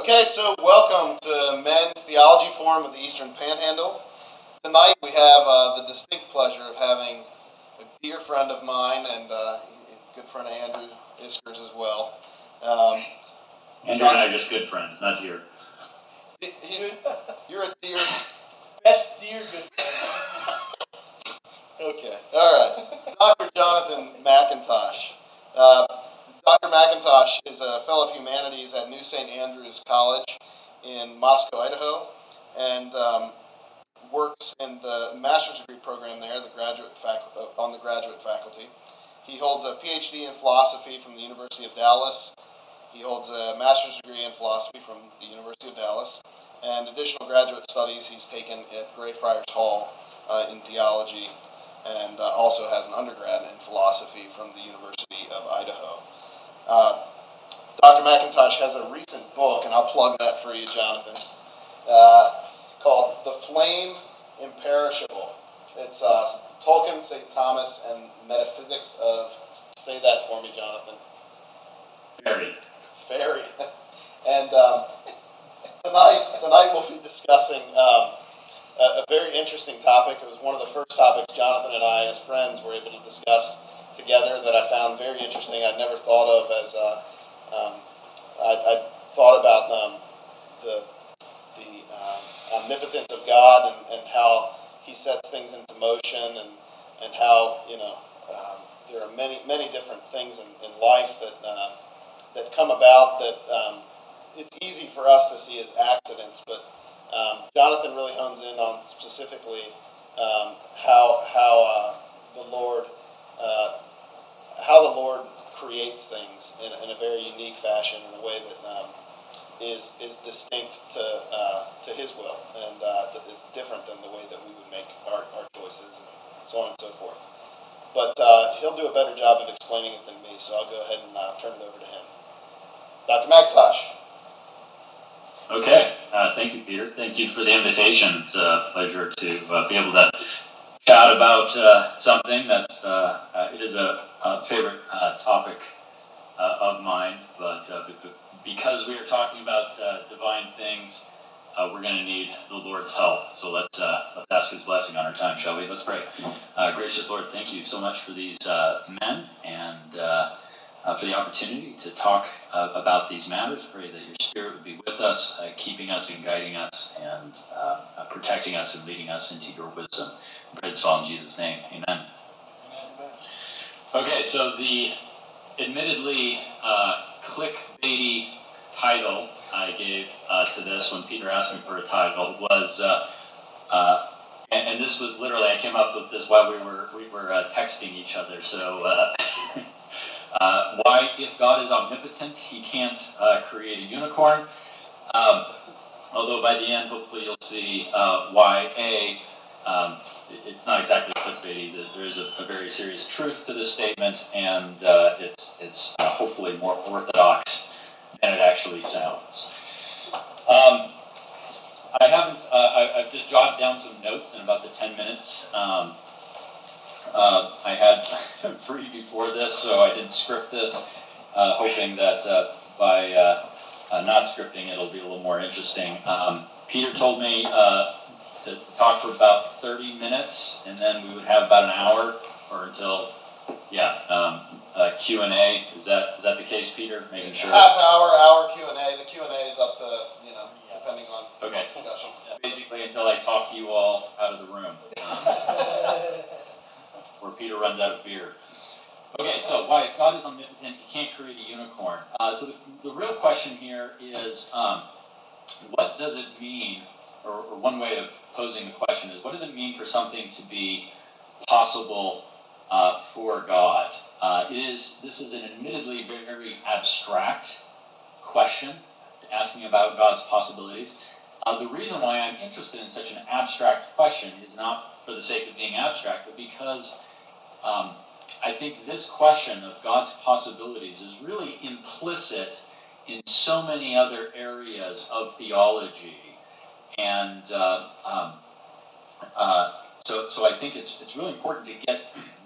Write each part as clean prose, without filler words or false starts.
Okay, so welcome to Men's Theology Forum of the Eastern Panhandle. Tonight we have the distinct pleasure of having a dear friend of mine and a good friend of Andrew Isker's as well. Andrew and I are just good friends, not dear. You're a dear. Best dear good friend. Okay, all right. Dr. Jonathan McIntosh. Dr. McIntosh is a fellow of humanities at New St. Andrews College in Moscow, Idaho, and works in the master's degree program there, on the graduate faculty. He holds a PhD in philosophy from the University of Dallas. He holds a master's degree in philosophy from the University of Dallas, and additional graduate studies he's taken at Greyfriars Hall in theology, and also has an undergrad in philosophy from the University of Idaho. Dr. McIntosh has a recent book, and I'll plug that for you, Jonathan, called The Flame Imperishable. It's Tolkien, St. Thomas, and Metaphysics of, say that for me, Jonathan. Fairy. And tonight we'll be discussing a very interesting topic. It was one of the first topics Jonathan and I, as friends, were able to discuss together that I found very interesting. I'd never thought of as I thought about the omnipotence of God and how He sets things into motion and how there are many different things in life that come about that it's easy for us to see as accidents, but Jonathan really hones in on specifically how the Lord creates things in a very unique fashion, in a way that is distinct to His will, and that is different than the way that we would make our choices, and so on and so forth. But he'll do a better job of explaining it than me, so I'll go ahead and turn it over to him. Dr. McIntosh. Okay, thank you, Peter. Thank you for the invitation. It's a pleasure to be able to chat about something that's it is a favorite topic of mine, but because we are talking about divine things, we're going to need the Lord's help. So let's ask His blessing on our time, shall we? Let's pray. Gracious Lord, thank you so much for these men and for the opportunity to talk about these matters. Pray that your Spirit would be with us, keeping us and guiding us, and protecting us and leading us into your wisdom. I pray this all in Jesus' name. Amen. Okay, so the admittedly clickbaity title I gave to this when Peter asked me for a title was, and this was literally, I came up with this while we were texting each other. So, why, if God is omnipotent, He can't create a unicorn? Although by the end, hopefully, you'll see why it's not exactly clickbaity. There is a very serious truth to this statement, and it's hopefully more orthodox than it actually sounds. I've just jotted down some notes in about the 10 minutes. I had free before this, so I didn't script this, hoping that by not scripting, it'll be a little more interesting. Peter told me to talk for about 30 minutes, and then we would have about an hour or until, Q&A. Is that the case, Peter? Making sure. Half hour Q&A. The Q&A is up to, depending on discussion. Basically until I talk to you all out of the room. Or Peter runs out of beer. Okay, so why, if God is omnipotent, He can't create a unicorn. So the real question here is, what does it mean, or one way of posing the question is, what does it mean for something to be possible for God? This is an admittedly very abstract question, asking about God's possibilities. The reason why I'm interested in such an abstract question is not for the sake of being abstract, but because I think this question of God's possibilities is really implicit in so many other areas of theology, and so I think it's really important to get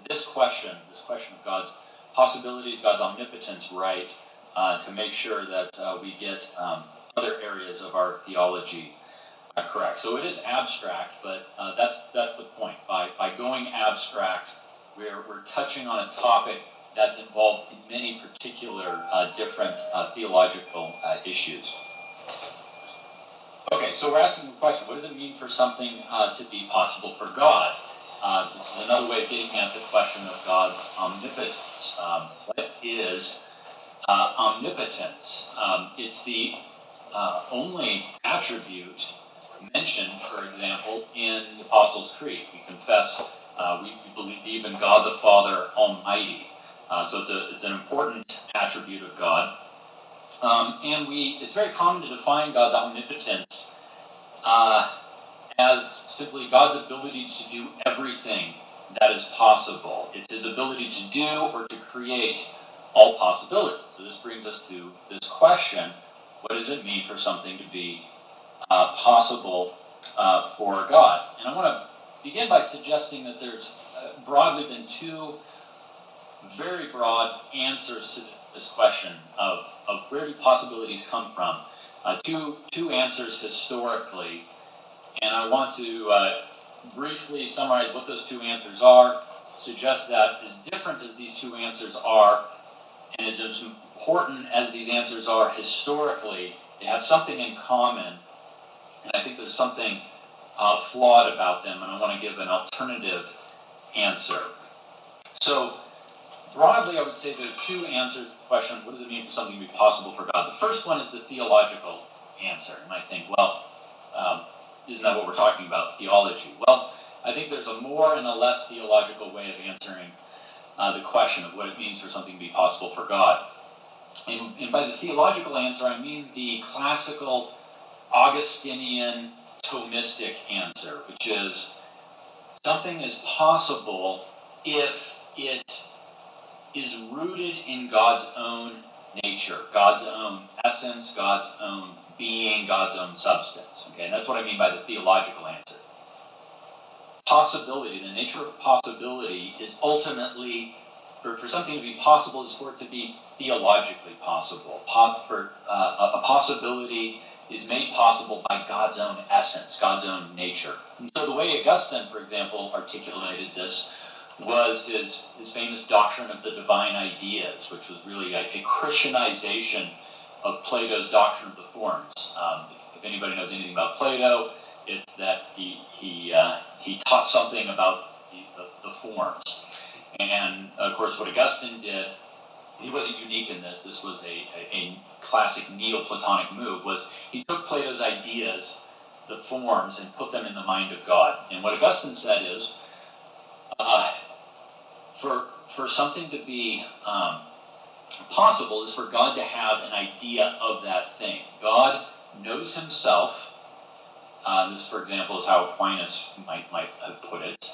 this question of God's possibilities, God's omnipotence right, to make sure that we get other areas of our theology correct. So it is abstract, but that's the point. By going abstract, we're touching on a topic that's involved in many particular different theological issues. Okay, so we're asking the question, what does it mean for something to be possible for God? This is another way of getting at the question of God's omnipotence. What is omnipotence? It's the only attribute mentioned, for example, in the Apostles' Creed. We confess, we believe in God the Father Almighty. So it's an important attribute of God. And it's very common to define God's omnipotence as simply God's ability to do everything that is possible. It's his ability to do or to create all possibilities. So this brings us to this question, what does it mean for something to be possible for God? And I want to begin by suggesting that there's broadly been two very broad answers to this question of where do possibilities come from. Two answers historically, and I want to briefly summarize what those two answers are, suggest that as different as these two answers are, and as important as these answers are historically, they have something in common, and I think there's something flawed about them, and I want to give an alternative answer. So, broadly, I would say there are two answers to the question, what does it mean for something to be possible for God? The first one is the theological answer. You might think, well, isn't that what we're talking about, theology? Well, I think there's a more and a less theological way of answering the question of what it means for something to be possible for God. And by the theological answer, I mean the classical Augustinian Thomistic answer, which is something is possible if it is rooted in God's own nature, God's own essence, God's own being, God's own substance. Okay, and that's what I mean by the theological answer. Possibility, the nature of possibility is ultimately, for something to be possible, is for it to be theologically possible. A possibility is made possible by God's own essence, God's own nature. And so the way Augustine, for example, articulated this was his famous doctrine of the divine ideas, which was really a Christianization of Plato's doctrine of the forms. If anybody knows anything about Plato, it's that he taught something about the forms. And of course, what Augustine did, he wasn't unique in this. This was a classic Neoplatonic move. Was he took Plato's ideas, the forms, and put them in the mind of God. And what Augustine said is, for something to be possible is for God to have an idea of that thing. God knows himself. This, for example, is how Aquinas might put it.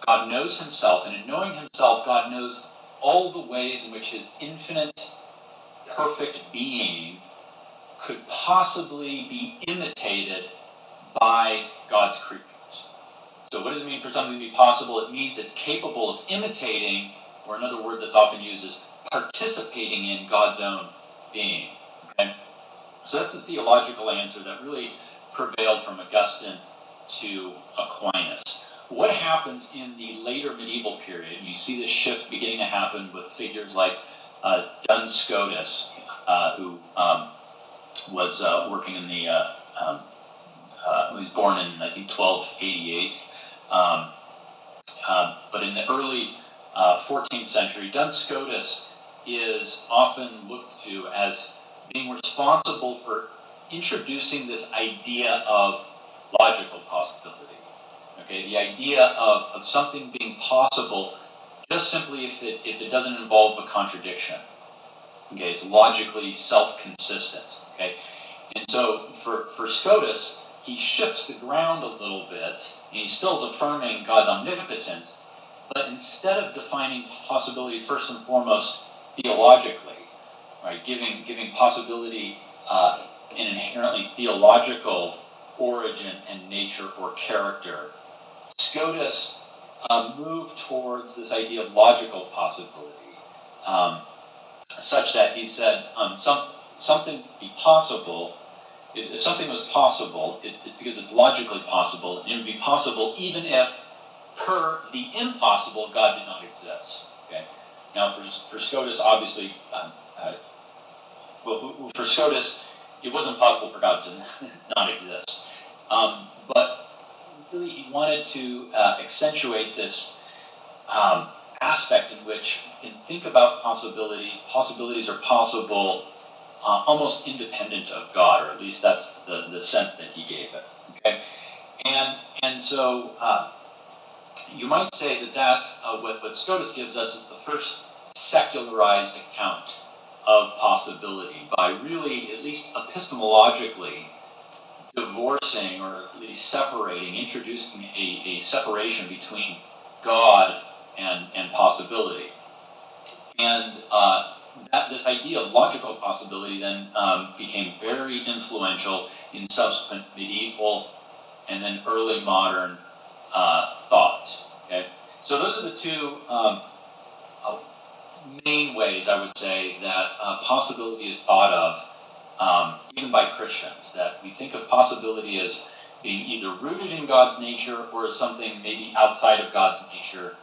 God knows himself, and in knowing himself, God knows all the ways in which his infinite, perfect being could possibly be imitated by God's creatures. So what does it mean for something to be possible? It means it's capable of imitating, or another word that's often used is participating in God's own being. Okay? So that's the theological answer that really prevailed from Augustine to Aquinas. What happens in the later medieval period? You see this shift beginning to happen with figures like Duns Scotus, who was working in the, he was born in, I think, 1288. But in the early 14th century, Duns Scotus is often looked to as being responsible for introducing this idea of logical possibility. Okay, the idea of something being possible just simply if it doesn't involve a contradiction. Okay, it's logically self-consistent. Okay, and so for Scotus, he shifts the ground a little bit, and he still is affirming God's omnipotence, but instead of defining possibility first and foremost theologically, right, giving possibility an inherently theological origin and nature or character, Scotus moved towards this idea of logical possibility, such that he said something be possible If something was possible, it's because it's logically possible, and it would be possible even if, per the impossible, God did not exist. Okay. Now, for Scotus, obviously, for Scotus, it wasn't possible for God to not exist. But really, he wanted to accentuate this aspect in which you can think about possibilities are possible almost independent of God, or at least that's the sense that he gave it. Okay, and so you might say that what Scotus gives us is the first secularized account of possibility, by really, at least epistemologically, divorcing or at least separating, introducing a separation between God and possibility. And this idea of logical possibility then became very influential in subsequent medieval and then early modern thought. Okay? So those are the two main ways, I would say, that possibility is thought of, even by Christians, that we think of possibility as being either rooted in God's nature or as something maybe outside of God's nature,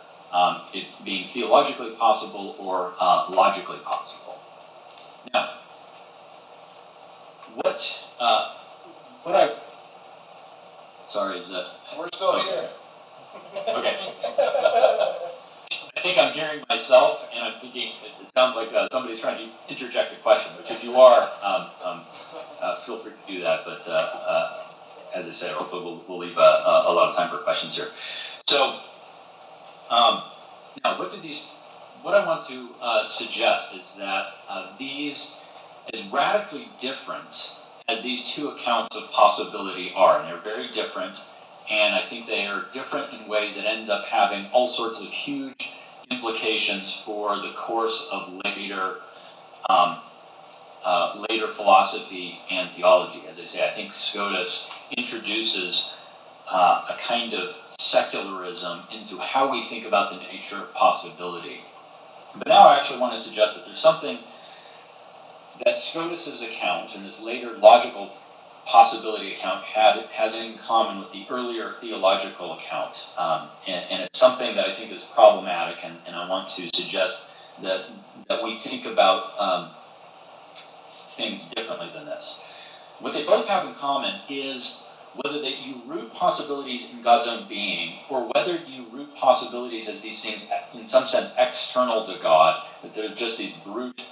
it being theologically possible or logically possible. Now, sorry, is that? We're still here. Okay. I think I'm hearing myself, and I'm thinking it sounds like somebody's trying to interject a question, which if you are, feel free to do that. But as I said, hopefully we'll leave a lot of time for questions here. So now, what I want to suggest is that these, as radically different as these two accounts of possibility are, and they're very different, and I think they are different in ways that ends up having all sorts of huge implications for the course of later philosophy and theology. As I say, I think Scotus introduces a kind of secularism into how we think about the nature of possibility. But now I actually want to suggest that there's something that Scotus's account and this later logical possibility account has in common with the earlier theological account, and it's something that I think is problematic, and I want to suggest that we think about things differently than this. What they both have in common is whether that you root possibilities in God's own being, or whether you root possibilities as these things, in some sense, external to God, that they're just these brute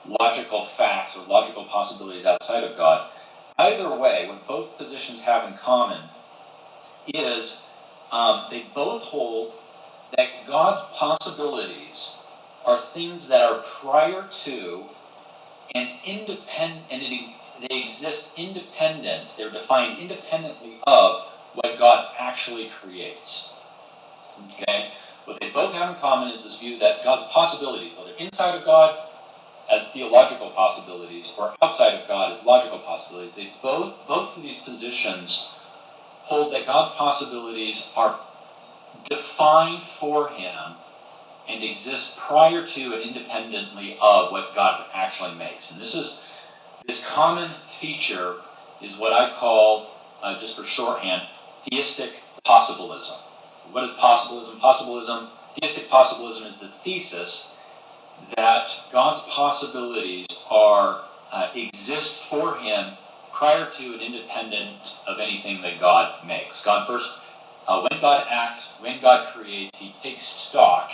logical facts or logical possibilities outside of God. Either way, what both positions have in common is they both hold that God's possibilities are things that are prior to and independent, and they exist independent, they're defined independently of what God actually creates. Okay? What they both have in common is this view that God's possibilities, whether inside of God as theological possibilities or outside of God as logical possibilities, they both of these positions hold that God's possibilities are defined for him and exist prior to and independently of what God actually makes. And this common feature is what I call, just for shorthand, theistic possibilism. What is possibilism? Theistic possibilism is the thesis that God's possibilities exist for him prior to and independent of anything that God makes. God first, when God acts, when God creates, he takes stock,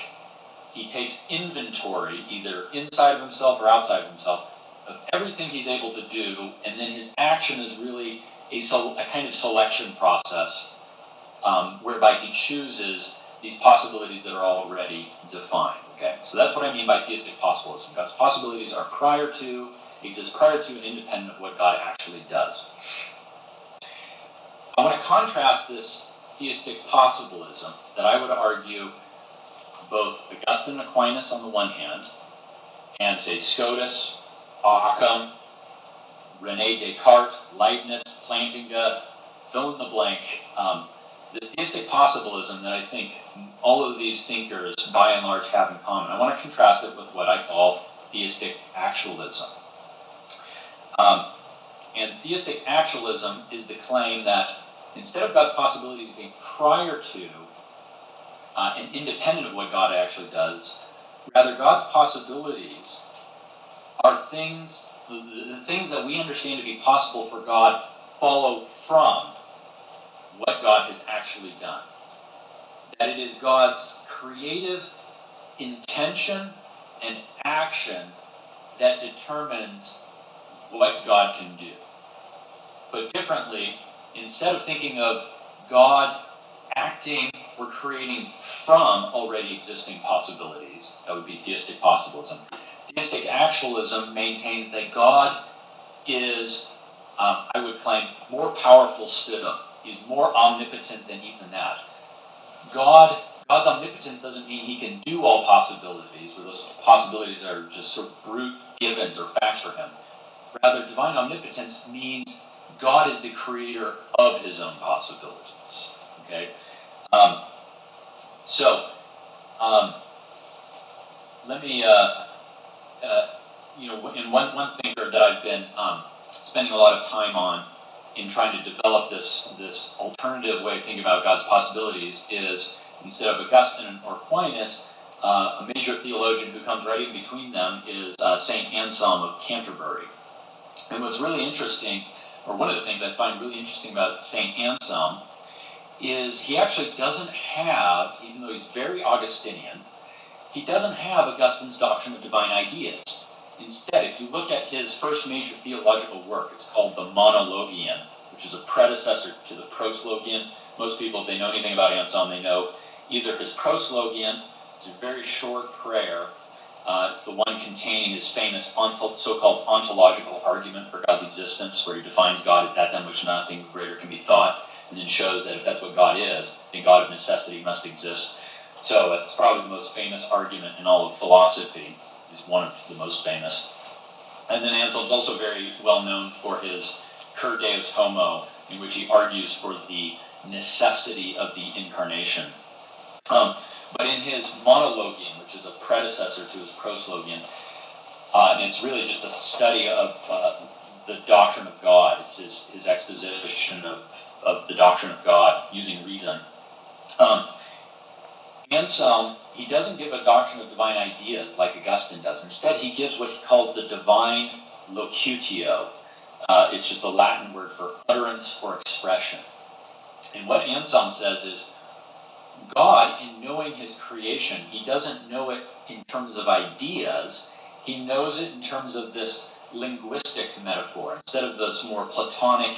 he takes inventory, either inside of himself or outside of himself, of everything he's able to do, and then his action is really a kind of selection process, whereby he chooses these possibilities that are already defined. Okay, so that's what I mean by theistic possibilism. God's possibilities are exist prior to and independent of what God actually does. I want to contrast this theistic possibilism that I would argue both Augustine and Aquinas on the one hand, and say Scotus, Occam, René Descartes, Leibniz, Plantinga, fill in the blank. This theistic possibilism that I think all of these thinkers, by and large, have in common. I want to contrast it with what I call theistic actualism. And theistic actualism is the claim that instead of God's possibilities being prior to and independent of what God actually does, rather God's possibilities are things, the things that we understand to be possible for God follow from what God has actually done. That it is God's creative intention and action that determines what God can do. Put differently, instead of thinking of God acting or creating from already existing possibilities, that would be theistic possibilism. Theistic actualism maintains that God is, I would claim, more powerful still. He's more omnipotent than even that. God's omnipotence doesn't mean he can do all possibilities, or those possibilities are just sort of brute givens or facts for him. Rather, divine omnipotence means God is the creator of his own possibilities. Okay? Let me, in one thing that I've been spending a lot of time on in trying to develop this alternative way of thinking about God's possibilities is, instead of Augustine or Aquinas, a major theologian who comes right in between them is St. Anselm of Canterbury. And what's really interesting, or one of the things I find really interesting about St. Anselm, is he actually doesn't have, even though he's very Augustinian, he doesn't have Augustine's doctrine of divine ideas. Instead, if you look at his first major theological work, it's called the Monologion, which is a predecessor to the Proslogion. Most people, if they know anything about Anselm, they know either his Proslogion, it's a very short prayer. It's the one containing his famous so-called ontological argument for God's existence, where he defines God as that than which nothing greater can be thought, and then shows that if that's what God is, then God of necessity must exist. So it's probably the most famous argument in all of philosophy. It's one of the most famous. And then Anselm's also very well known for his Cur Deus Homo, in which he argues for the necessity of the incarnation. But in his Monologion, which is a predecessor to his Proslogion, and it's really just a study of the doctrine of God. It's his exposition of the doctrine of God using reason. Anselm, he doesn't give a doctrine of divine ideas like Augustine does. Instead, he gives what he called the divine locutio. It's just the Latin word for utterance or expression. And what Anselm says is, God, in knowing his creation, he doesn't know it in terms of ideas. He knows it in terms of this linguistic metaphor. Instead of this more Platonic,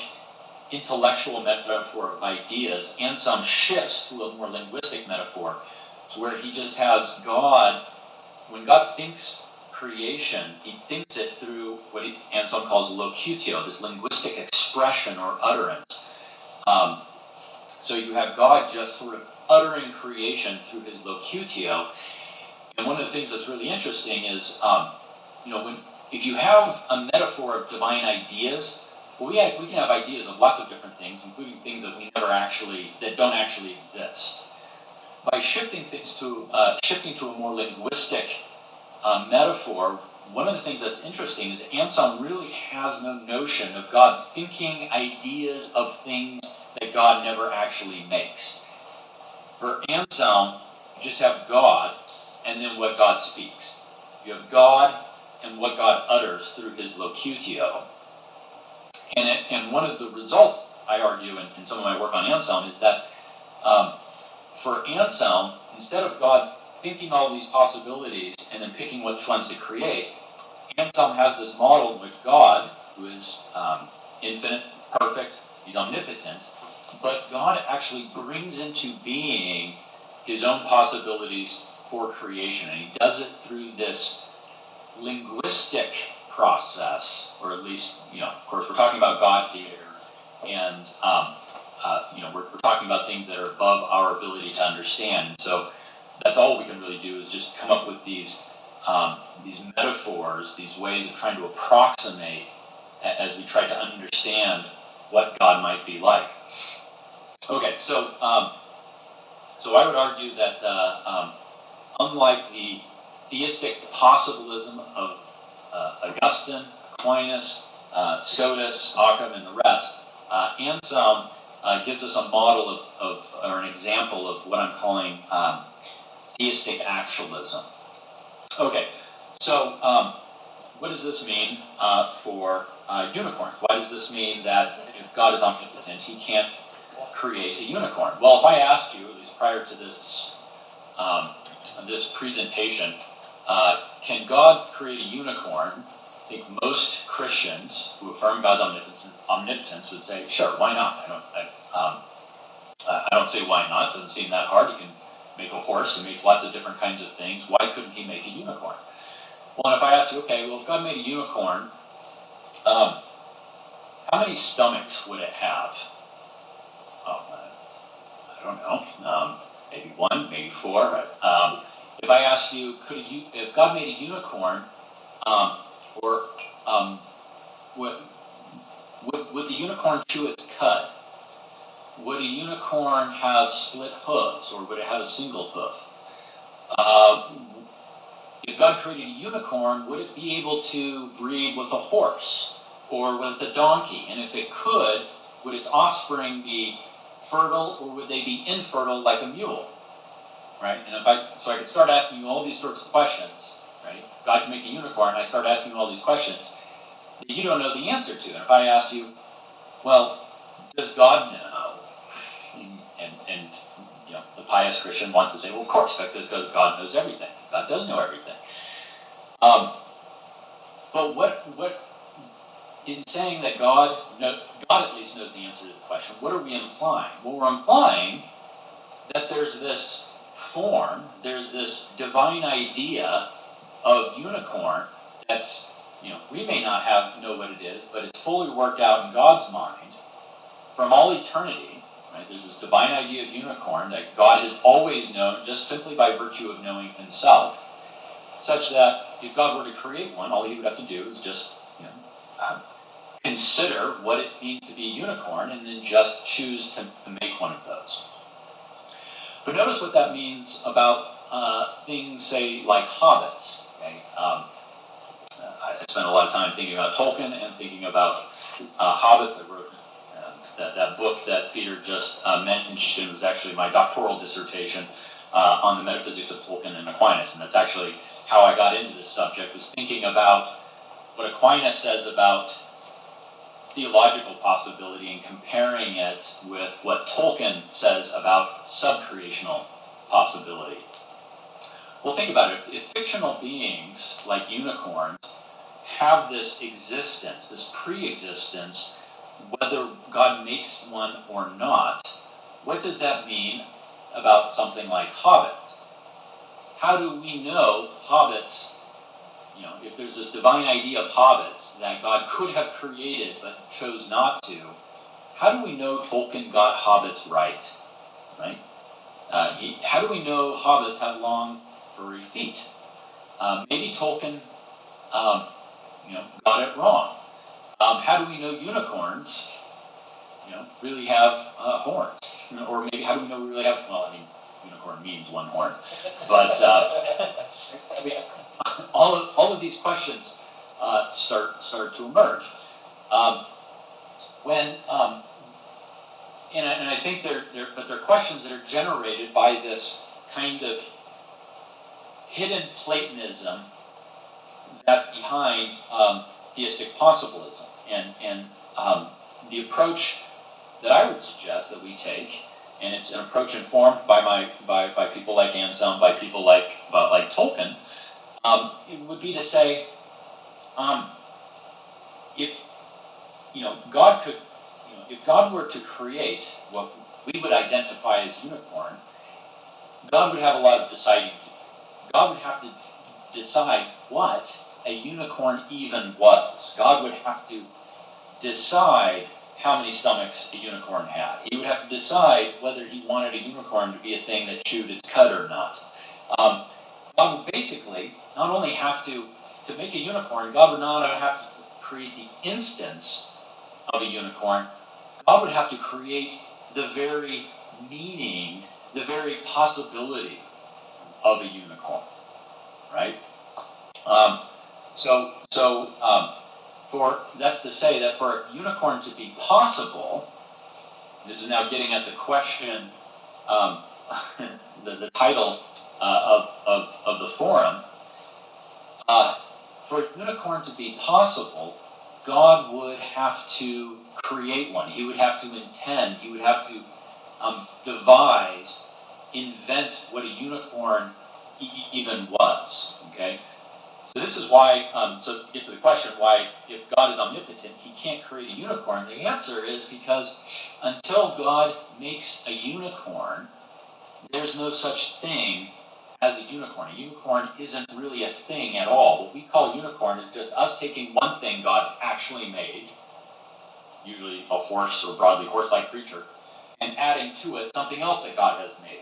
intellectual metaphor of ideas, Anselm shifts to a more linguistic metaphor, to where he just has God, when God thinks creation, he thinks it through what Anselm calls locutio, this linguistic expression or utterance. So you have God just sort of uttering creation through his locutio. And one of the things that's really interesting is, if you have a metaphor of divine ideas, well, we can have ideas of lots of different things, including things that that don't actually exist. By shifting things to a more linguistic metaphor, one of the things that's interesting is Anselm really has no notion of God thinking ideas of things that God never actually makes. For Anselm, you just have God and then what God speaks. You have God and what God utters through his locutio. And one of the results, I argue in some of my work on Anselm, is that for Anselm, instead of God thinking all these possibilities and then picking which ones to create, Anselm has this model in which God, who is infinite, perfect, he's omnipotent, but God actually brings into being his own possibilities for creation. And he does it through this linguistic process, or at least, of course, we're talking about God here, and we're talking about things that are above our ability to understand. And so that's all we can really do is just come up with these metaphors, these ways of trying to approximate as we try to understand what God might be like. Okay, so I would argue that unlike the theistic possibilism of Augustine, Aquinas, Scotus, Occam, and the rest, Anselm gives us a model or an example of what I'm calling theistic actualism. Okay, so what does this mean for unicorns? Why does this mean that if God is omnipotent, he can't create a unicorn? Well, if I asked you, at least prior to this presentation, can God create a unicorn? I think most Christians who affirm God's omnipotence would say, sure, why not? I don't say why not. It doesn't seem that hard. He can make a horse. He makes lots of different kinds of things. Why couldn't he make a unicorn? Well, and if I asked you, okay, well, if God made a unicorn, how many stomachs would it have? I don't know. Maybe one, maybe four. If I asked you, if God made a unicorn, would the unicorn chew its cud? Would a unicorn have split hooves, or would it have a single hoof? If God created a unicorn, would it be able to breed with a horse or with a donkey? And if it could, would its offspring be fertile, or would they be infertile like a mule? Right? And so I could start asking you all these sorts of questions. Right? God can make a unicorn. I start asking you all these questions that you don't know the answer to. And if I asked you, well, does God know? And the pious Christian wants to say, well, of course, because God knows everything. God does know everything. But what in saying that God at least knows the answer to the question, what are we implying? Well, we're implying that there's this form, there's this divine idea of unicorn that's, we may not know what it is, but it's fully worked out in God's mind from all eternity. Right? There's this divine idea of unicorn that God has always known just simply by virtue of knowing himself, such that if God were to create one, all he would have to do is just consider what it means to be a unicorn and then just choose to make one of those. But notice what that means about things, say, like hobbits. Okay? I spent a lot of time thinking about Tolkien and thinking about hobbits. I wrote that book that Peter just mentioned was actually my doctoral dissertation on the metaphysics of Tolkien and Aquinas, and that's actually how I got into this subject, was thinking about what Aquinas says about theological possibility and comparing it with what Tolkien says about subcreational possibility. Well, think about it. If fictional beings like unicorns have this existence, this pre-existence, whether God makes one or not, what does that mean about something like hobbits? How do we know hobbits, if there's this divine idea of hobbits that God could have created but chose not to, how do we know Tolkien got hobbits right? Right? How do we know hobbits have long, furry feet? Maybe Tolkien, got it wrong. How do we know unicorns, really have horns? Or maybe how do we know we really have? Well, I mean, unicorn means one horn, but all of these questions start to emerge. And I think they're questions that are generated by this kind of hidden Platonism that's behind theistic possibilism, and the approach that I would suggest that we take, and it's an approach informed by people like Anselm, by people like Tolkien, it would be to say, if God could, if God were to create what we would identify as unicorn, God would have a lot of deciding to do. God would have to decide what a unicorn even was. God would have to decide how many stomachs a unicorn had. He would have to decide whether he wanted a unicorn to be a thing that chewed its cud or not. God would basically not only have to make a unicorn, God would not have to create the instance of a unicorn. God would have to create the very meaning, the very possibility of a unicorn, right? that's to say that for a unicorn to be possible, this is now getting at the question, the title of the forum. For a unicorn to be possible, God would have to create one. He would have to intend. He would have to devise, invent what a unicorn even was. Okay. So this is why. So to get to the question, why if God is omnipotent, He can't create a unicorn? The answer is because until God makes a unicorn, there's no such thing as a unicorn. A unicorn isn't really a thing at all. What we call unicorn is just us taking one thing God actually made, usually a horse or broadly horse-like creature, and adding to it something else that God has made.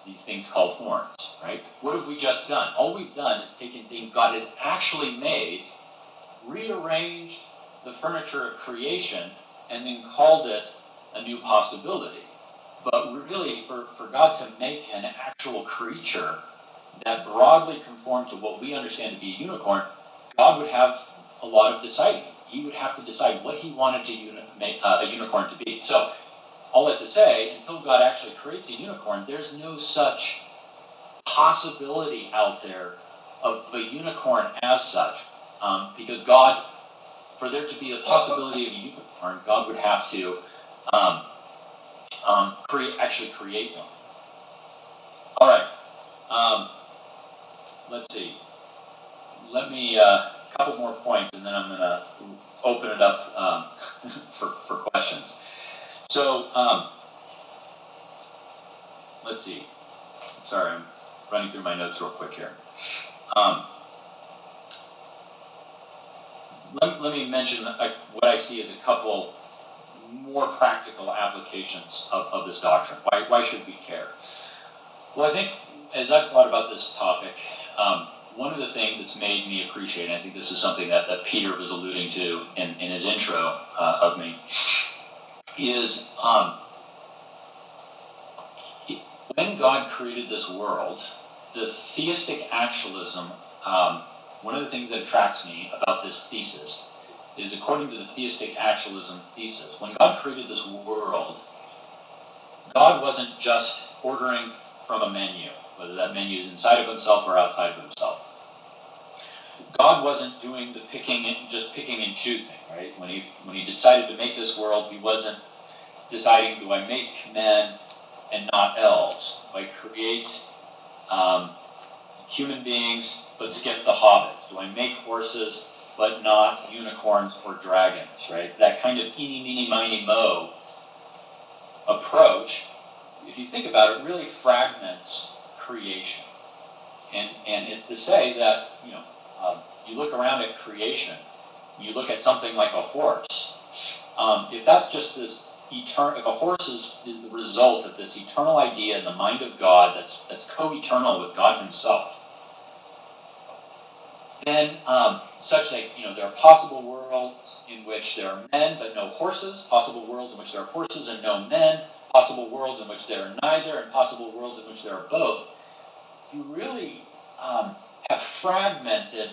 These things called horns, right? What have we just done? All we've done is taken things God has actually made, rearranged the furniture of creation, and then called it a new possibility. But really, for God to make an actual creature that broadly conformed to what we understand to be a unicorn, God would have a lot of deciding. He would have to decide what He wanted to make a unicorn to be. So, all that to say, until God actually creates a unicorn, there's no such possibility out there of a unicorn as such. Because God, for there to be a possibility of a unicorn, God would have to actually create one. All right. Let's see. Let me a couple more points, and then I'm going to open it up for questions. So let's see. Sorry, I'm running through my notes real quick here. Let me mention what I see as a couple more practical applications of this doctrine. Why should we care? Well, I think as I've thought about this topic, one of the things that's made me appreciate, and I think this is something that Peter was alluding to in his intro of me, is when God created this world, the theistic actualism, one of the things that attracts me about this thesis is, according to the theistic actualism thesis, when God created this world, God wasn't just ordering from a menu, whether that menu is inside of Himself or outside of Himself. God wasn't doing the picking and choosing, right? When he decided to make this world, He wasn't deciding, do I make men and not elves? Do I create human beings but skip the hobbits? Do I make horses but not unicorns or dragons, right? That kind of eeny, meeny, miny, mo approach, if you think about it, really fragments creation. And it's to say that, you look around at creation, you look at something like a horse, if that's just this eternal, if a horse is the result of this eternal idea in the mind of God that's co-eternal with God Himself, then such that, there are possible worlds in which there are men but no horses, possible worlds in which there are horses and no men, possible worlds in which there are neither, and possible worlds in which there are both, you really have fragmented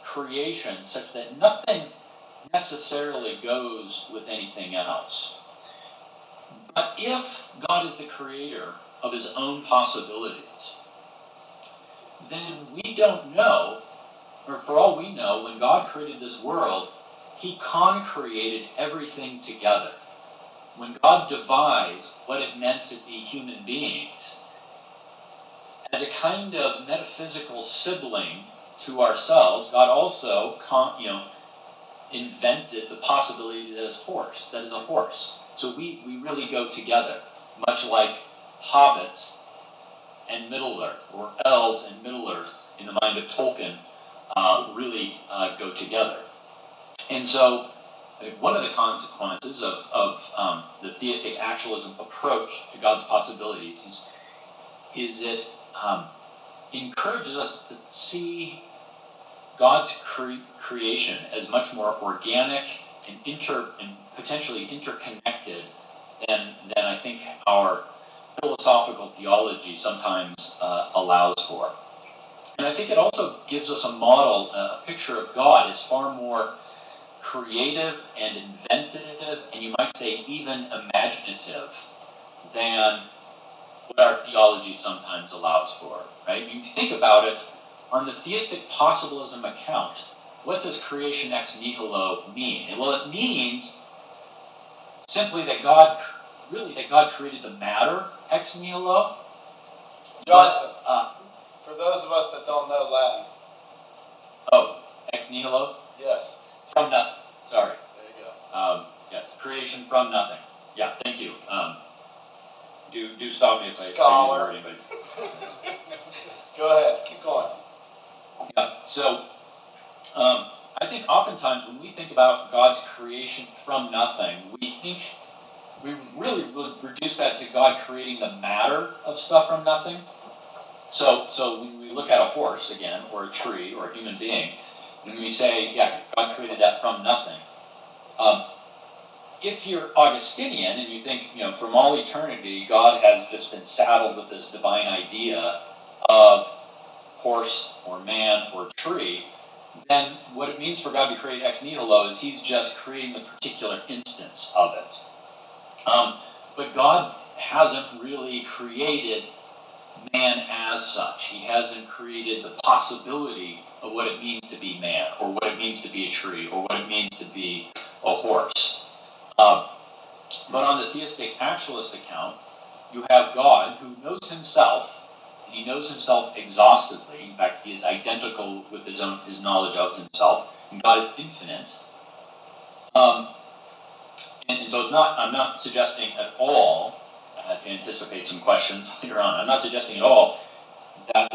creation such that nothing necessarily goes with anything else. But if God is the creator of His own possibilities, then we don't know, or for all we know, when God created this world, He concreated everything together. When God devised what it meant to be human beings, as a kind of metaphysical sibling to ourselves, God also, invented the possibility that is a horse. So we really go together, much like hobbits and Middle-earth, or elves and Middle-earth in the mind of Tolkien really go together. And so I think one of the consequences of the theistic actualism approach to God's possibilities is it encourages us to see God's creation as much more organic and potentially interconnected than I think our philosophical theology sometimes allows for. And I think it also gives us a model, a picture of God as far more creative and inventive, and you might say even imaginative, than what our theology sometimes allows for, right? You think about it, on the theistic possibilism account, what does creation ex nihilo mean? Well, it means simply that God created the matter ex nihilo. Jonathan, But, for those of us that don't know Latin. Ex nihilo? Yes. From nothing. Sorry. There you go. Yes, creation from nothing. Yeah, thank you. Do stop me if I use the Scholar. word anybody. Go ahead. Keep going. Yeah. So, I think oftentimes when we think about God's creation from nothing, we really would reduce that to God creating the matter of stuff from nothing. So when we look at a horse again, or a tree, or a human being, and we say, yeah, God created that from nothing. If you're Augustinian and you think, from all eternity, God has just been saddled with this divine idea of horse or man or tree, then what it means for God to create ex nihilo is he's just creating the particular instance of it. But God hasn't really created man as such. He hasn't created the possibility of what it means to be man, or what it means to be a tree, or what it means to be a horse. But on the theistic actualist account, you have God who knows himself, and he knows himself exhaustively. In fact, he is identical with his knowledge of himself, and God is infinite. And so I'm not suggesting at all, to anticipate some questions later on, I'm not suggesting at all that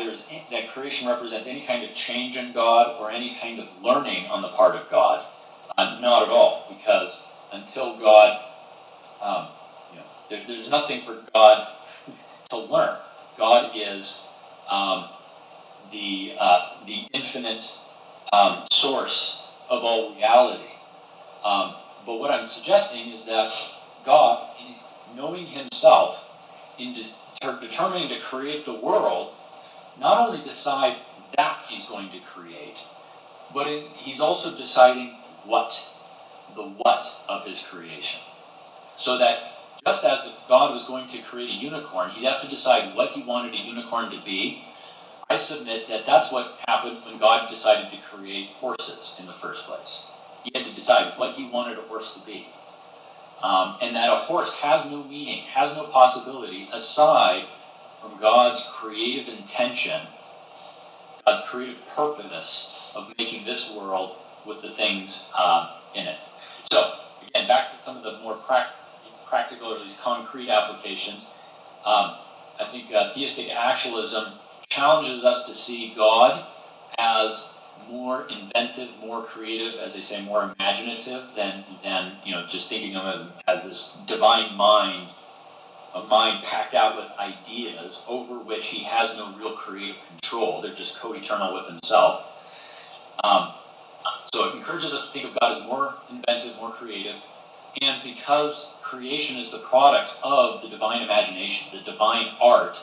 creation represents any kind of change in God or any kind of learning on the part of God. Not at all, because until God, there's nothing for God to learn. God is the infinite source of all reality. But what I'm suggesting is that God, in knowing himself, in determining to create the world, not only decides that he's going to create, but he's also deciding the what of his creation. So that just as if God was going to create a unicorn, he'd have to decide what he wanted a unicorn to be. I submit that that's what happened when God decided to create horses in the first place. He had to decide what he wanted a horse to be. And that a horse has no meaning, has no possibility aside from God's creative intention, God's creative purpose of making this world with the things in it. So, again, back to some of the more practical, or at least concrete applications. I think theistic actualism challenges us to see God as more inventive, more creative, as they say, more imaginative than just thinking of him as this divine mind, a mind packed out with ideas over which he has no real creative control. They're just co-eternal with himself. So it encourages us to think of God as more inventive, more creative, and because creation is the product of the divine imagination, the divine art,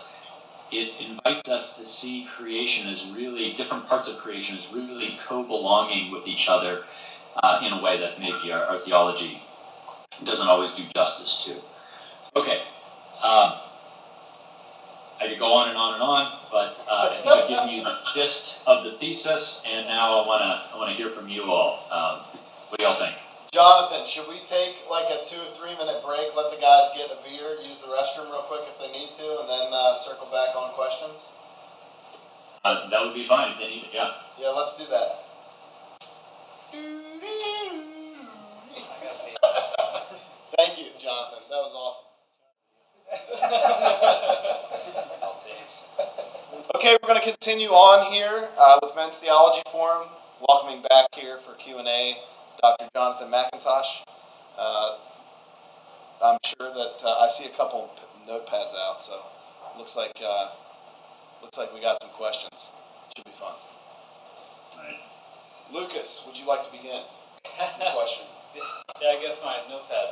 it invites us to see creation as really, different parts of creation as really co-belonging with each other in a way that maybe our theology doesn't always do justice to. Okay, I could go on and on and on, but I think I've given you the gist of the thesis, and now I want to hear from you all. What do y'all think? Jonathan, should we take like a 2 or 3 minute break, let the guys get a beer, use the restroom real quick if they need to, and then circle back on questions? That would be fine if they need it, yeah. Yeah, let's do that. Thank you, Jonathan. That was awesome. Okay, we're going to continue on here with Men's Theology Forum. Welcoming back here for Q&A, Dr. Jonathan McIntosh. I'm sure that I see a couple notepads out, so looks like we got some questions. Should be fun. All right. Lucas, would you like to begin? Your question. Yeah, I guess my notepad.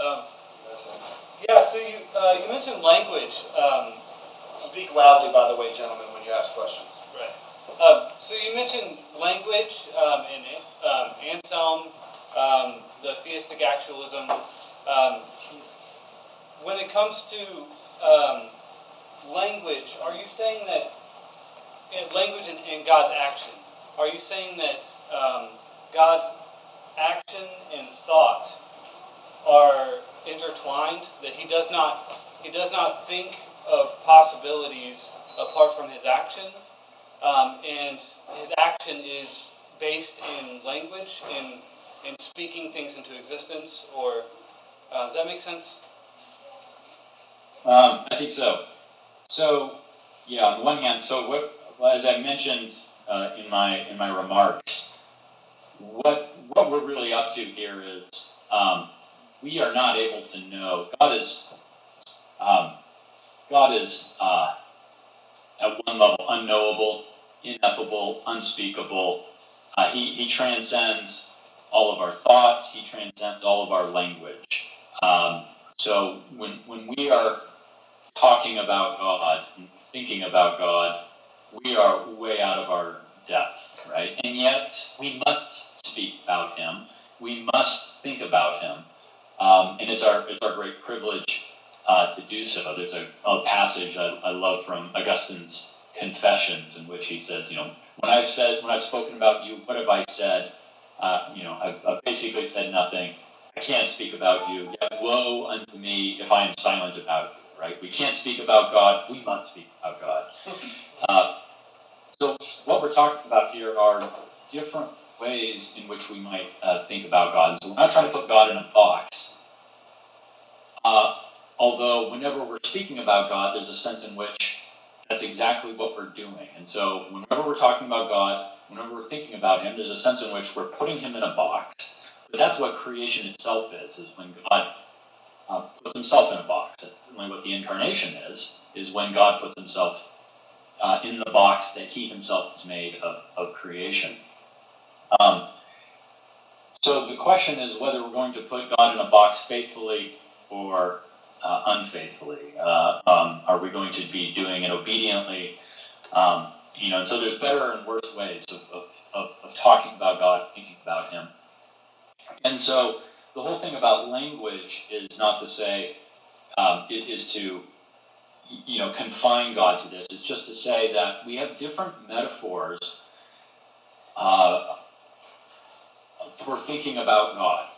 Yeah, so you mentioned language. Speak loudly, by the way, gentlemen, when you ask questions. Right. So you mentioned language, and Anselm the theistic actualism. When it comes to language, are you saying that language and God's action? Are you saying that God's action and thought are intertwined? That He does not think of possibilities apart from His action, and His action is based in language, in speaking things into existence? Or does that make sense? I think so. So, yeah, on the one hand, as I mentioned in my remarks, what we're really up to here is we are not able to know. God is at one level unknowable, ineffable, unspeakable. He transcends all of our thoughts. He transcends all of our language. So when we are talking about God and thinking about God, we are way out of our depth, right? And yet we must speak about Him. We must think about Him, and it's our great privilege to do so. There's a passage I love from Augustine's Confessions, in which he says, when I've spoken about you, what have I said? I've basically said nothing. I can't speak about you. Yet woe unto me if I am silent about you. Right? We can't speak about God. We must speak about God. So what we're talking about here are different ways in which we might think about God. So we're not trying to put God in a box. Although whenever we're speaking about God, there's a sense in which that's exactly what we're doing. And so whenever we're talking about God, whenever we're thinking about Him, there's a sense in which we're putting Him in a box. But that's what creation itself is when God puts Himself in a box. That's certainly what the incarnation is when God puts Himself in the box that He Himself has made of creation. So the question is whether we're going to put God in a box faithfully or unfaithfully. Are we going to be doing it obediently? And so there's better and worse ways of talking about God, thinking about Him. And so the whole thing about language is not to say it is to confine God to this. It's just to say that we have different metaphors for thinking about God.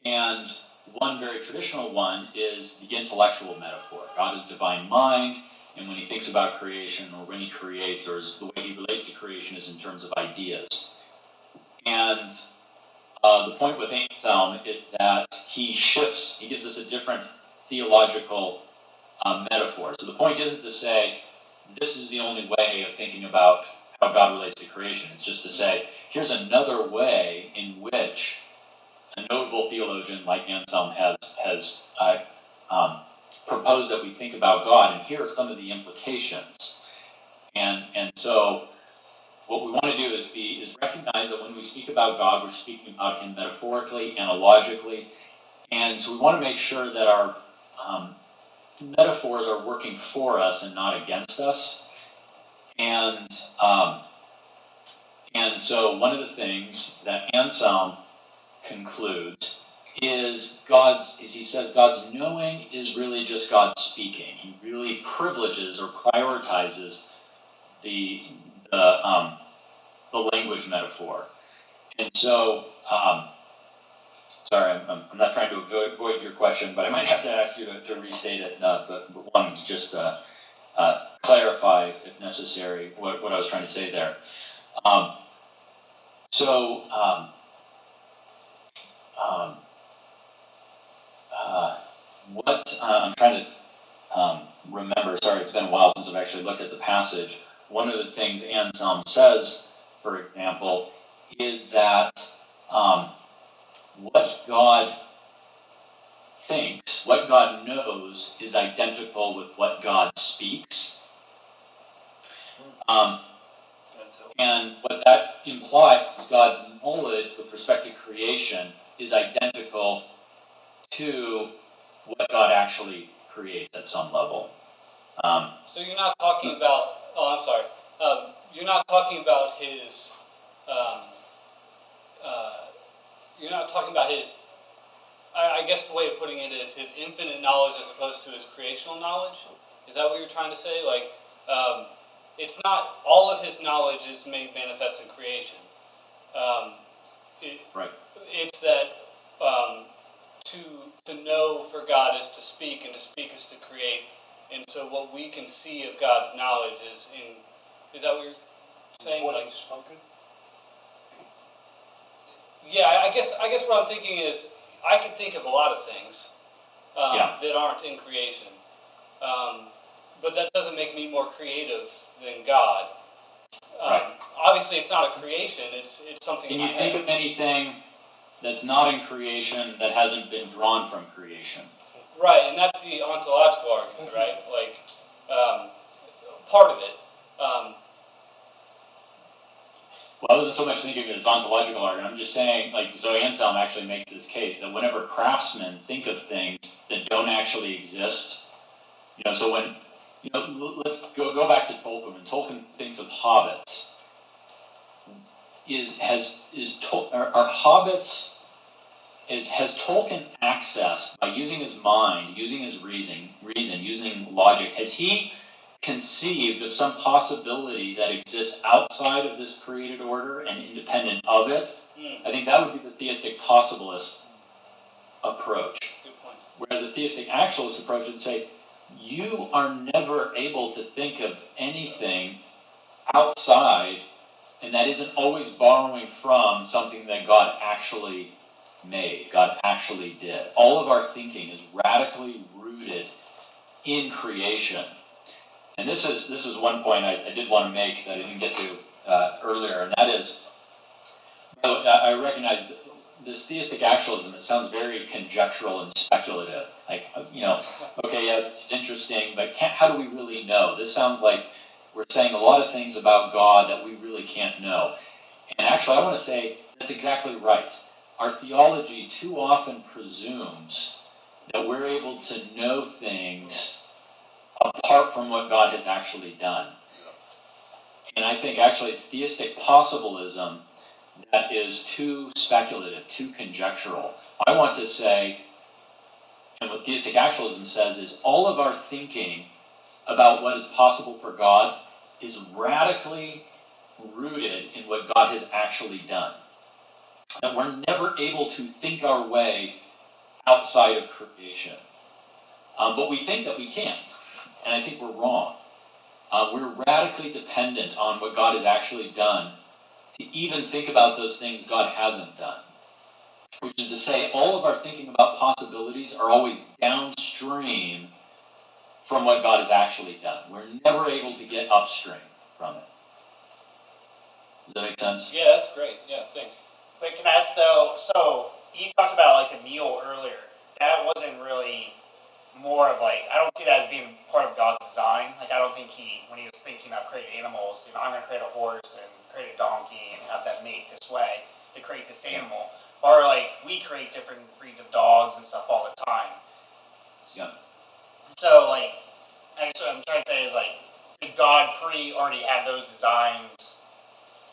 And one very traditional one is the intellectual metaphor. God is divine mind, and when He thinks about creation, or when He creates, or the way He relates to creation is in terms of ideas. And the point with Anselm is that he gives us a different theological metaphor. So the point isn't to say this is the only way of thinking about how God relates to creation. It's just to say here's another way in which a notable theologian like Anselm has proposed that we think about God, and here are some of the implications. And so what we want to do is recognize that when we speak about God, we're speaking about Him metaphorically, analogically, and so we want to make sure that our metaphors are working for us and not against us. And so one of the things that Anselm concludes is he says God's knowing is really just God speaking. He really privileges or prioritizes the language metaphor. And so, sorry, I'm not trying to avoid your question, but I might have to ask you to restate it, but wanted to just clarify, if necessary, what I was trying to say there. What I'm trying to remember, sorry, it's been a while since I've actually looked at the passage. One of the things Anselm says, for example, is that what God thinks, what God knows, is identical with what God speaks. And what that implies is God's knowledge with respect to creation is identical to what God actually creates at some level. So you're not talking about, you're not talking about His you're not talking about his. I guess the way of putting it is his infinite knowledge as opposed to his creational knowledge. Is that what you're trying to say? Like, it's not all of his knowledge is made manifest in creation. Um, Right. It's that to know for God is to speak, and to speak is to create. And so what we can see of God's knowledge is in. Is that what you're saying? What Like, he's spoken? yeah, I guess what I'm thinking is I can think of a lot of things that aren't in creation, but that doesn't make me more creative than God. Right. Obviously, it's not a creation; it's something. Can you think of anything that's not in creation that hasn't been drawn from creation? Right, and that's the ontological argument, right? Like part of it. Well, I wasn't so much thinking of it as ontological argument. I'm just saying, like, Zoe Anselm actually makes this case that whenever craftsmen think of things that don't actually exist, so when, let's go back to Tolkien. When Tolkien thinks of hobbits, are hobbits, has Tolkien accessed, by using his mind, using his reason, using logic, has he conceived of some possibility that exists outside of this created order and independent of it? I think that would be the theistic possibilist approach. Good point. Whereas the theistic actualist approach would say, you are never able to think of anything outside, and that isn't always borrowing from something that God actually made, God actually did. All of our thinking is radically rooted in creation. And this is one point I did want to make that I didn't get to earlier, and that is, I recognize this theistic actualism, it sounds very conjectural and speculative. Like, okay, yeah, this is interesting, but how do we really know? This sounds like we're saying a lot of things about God that we really can't know. And actually, I want to say that's exactly right. Our theology too often presumes that we're able to know things apart from what God has actually done. And I think actually it's theistic possibilism that is too speculative, too conjectural. I want to say, and what theistic actualism says is all of our thinking about what is possible for God is radically rooted in what God has actually done. That we're never able to think our way outside of creation. But we think that we can. And I think we're wrong. We're radically dependent on what God has actually done to even think about those things God hasn't done. Which is to say, all of our thinking about possibilities are always downstream from what God has actually done. We're never able to get upstream from it. Does that make sense? Yeah, that's great. Yeah, thanks. Wait, can I ask though, so you talked about like the mule earlier. That wasn't really more of like, I don't see that as being part of God's design. Like, I don't think when he was thinking about creating animals, I'm going to create a horse and create a donkey and have them mate this way to create this animal. Or like, we create different breeds of dogs and stuff all the time. Yeah. So like, I guess what I'm trying to say is like, did God already have those designs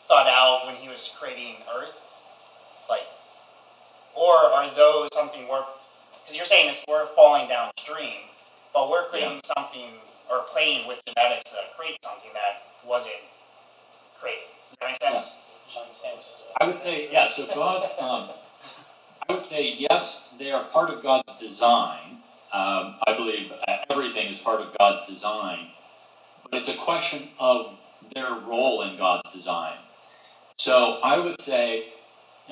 thought out when he was creating Earth? Like, or are those something because you're saying we're falling downstream, but we're creating something or playing with genetics that create something that wasn't created. Does that make sense? Yeah. I would say, so God, I would say, yes, they are part of God's design. I believe everything is part of God's design, but it's a question of their role in God's design. So I would say,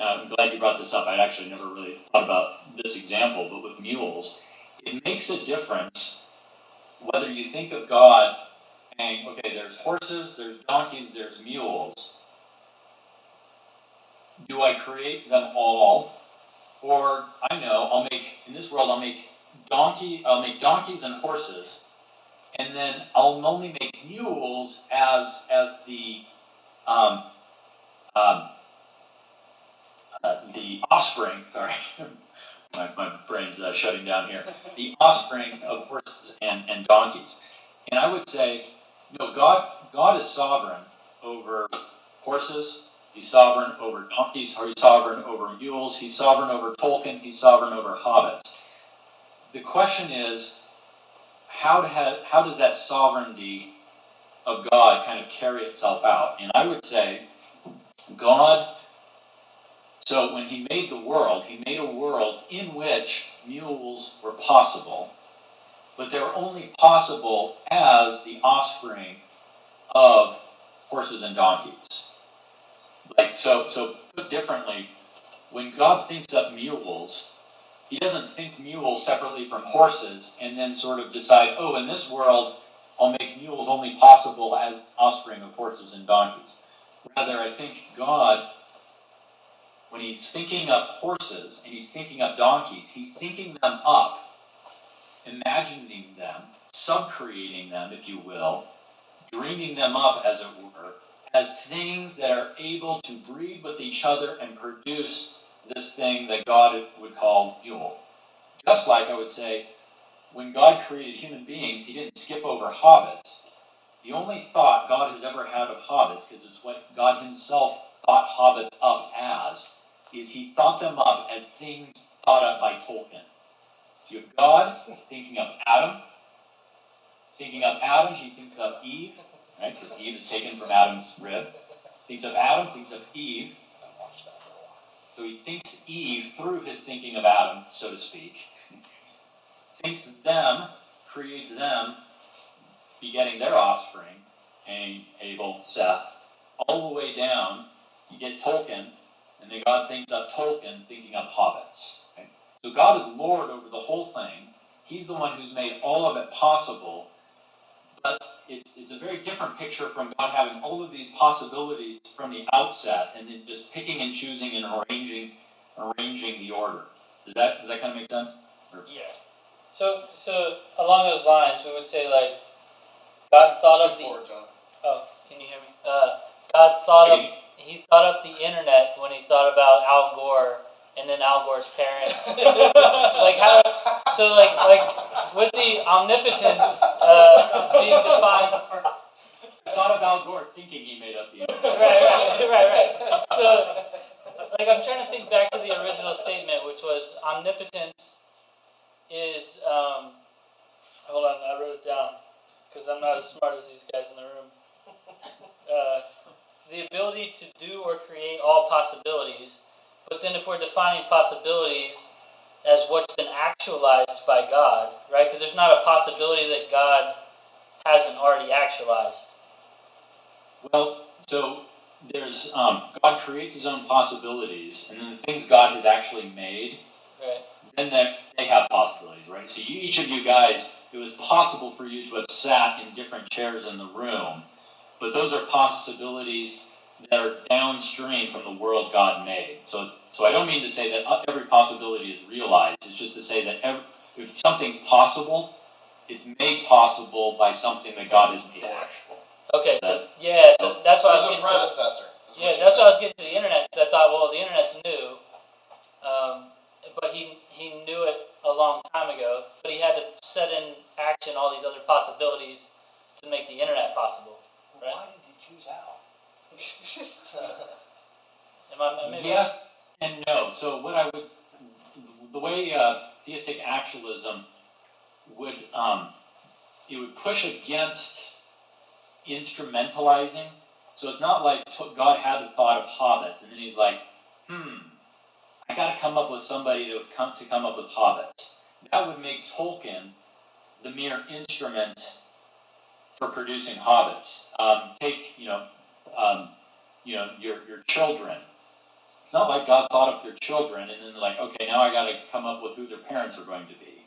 I'm glad you brought this up. I'd actually never really thought about this example, but with mules, it makes a difference whether you think of God saying, okay, there's horses, there's donkeys, there's mules. Do I create them all? Or I know in this world I'll make donkeys and horses, and then I'll only make mules as the offspring, sorry, my brain's shutting down here, the offspring of horses and donkeys. And I would say, God is sovereign over horses He's sovereign over donkeys, he's sovereign over mules, he's sovereign over Tolkien, he's sovereign over hobbits. The question is, how does that sovereignty of God kind of carry itself out? And I would say, God, so when he made the world, he made a world in which mules were possible, but they were only possible as the offspring of horses and donkeys. So put differently, when God thinks up mules, he doesn't think mules separately from horses and then sort of decide, oh, in this world, I'll make mules only possible as offspring of horses and donkeys. Rather, I think God, when he's thinking up horses and he's thinking up donkeys, he's thinking them up, imagining them, subcreating them, if you will, dreaming them up, as it were, as things that are able to breed with each other and produce this thing that God would call mule. Just like I would say, when God created human beings, he didn't skip over hobbits. The only thought God has ever had of hobbits, because it's what God himself thought hobbits up as, is he thought them up as things thought up by Tolkien. So you have God thinking of Adam. Thinking of Adam, he thinks of Eve, right? Because Eve is taken from Adam's rib. Thinks of Adam, thinks of Eve. So he thinks Eve through his thinking of Adam, so to speak. Thinks them, creates them, begetting their offspring, Cain, Abel, Seth, all the way down. You get Tolkien, and then God thinks of Tolkien, thinking of hobbits. Okay? So God is Lord over the whole thing. He's the one who's made all of it possible. But it's a very different picture from God having all of these possibilities from the outset, and then just picking and choosing and arranging the order. Does that kind of make sense? Yeah. So along those lines, we would say like God thought up the. Oh, can you hear me? God thought up. He thought up the internet when he thought about Al Gore and then Al Gore's parents. Like how? So like with the omnipotence being defined. Thought of Al Gore thinking he made up the internet. Right. So like I'm trying to think back to the original statement, which was omnipotence is hold on, I wrote it down because I'm not as smart as these guys in the room. The ability to do or create all possibilities, but then if we're defining possibilities as what's been actualized by God, right? Because there's not a possibility that God hasn't already actualized. Well, so there's God creates his own possibilities, and then the things God has actually made, right, then they have possibilities, right? So each of you guys, it was possible for you to have sat in different chairs in the room, but those are possibilities that are downstream from the world God made. So I don't mean to say that every possibility is realized. It's just to say that if something's possible, it's made possible by something that God has made actual. Okay, so that's why I was getting to. Predecessor. Yeah, that's why I was getting to the internet, because I thought, well, the internet's new, but he knew it a long time ago, but he had to set in action all these other possibilities to make the internet possible. Right? Why did he choose Al? Yes and no. So the way theistic actualism would, it would push against instrumentalizing. So it's not like God had the thought of hobbits, and then he's like, I got to come up with somebody to come up with hobbits. That would make Tolkien the mere instrument for producing hobbits. Take your children. It's not like God thought up their children and then they're like, okay, now I got to come up with who their parents are going to be.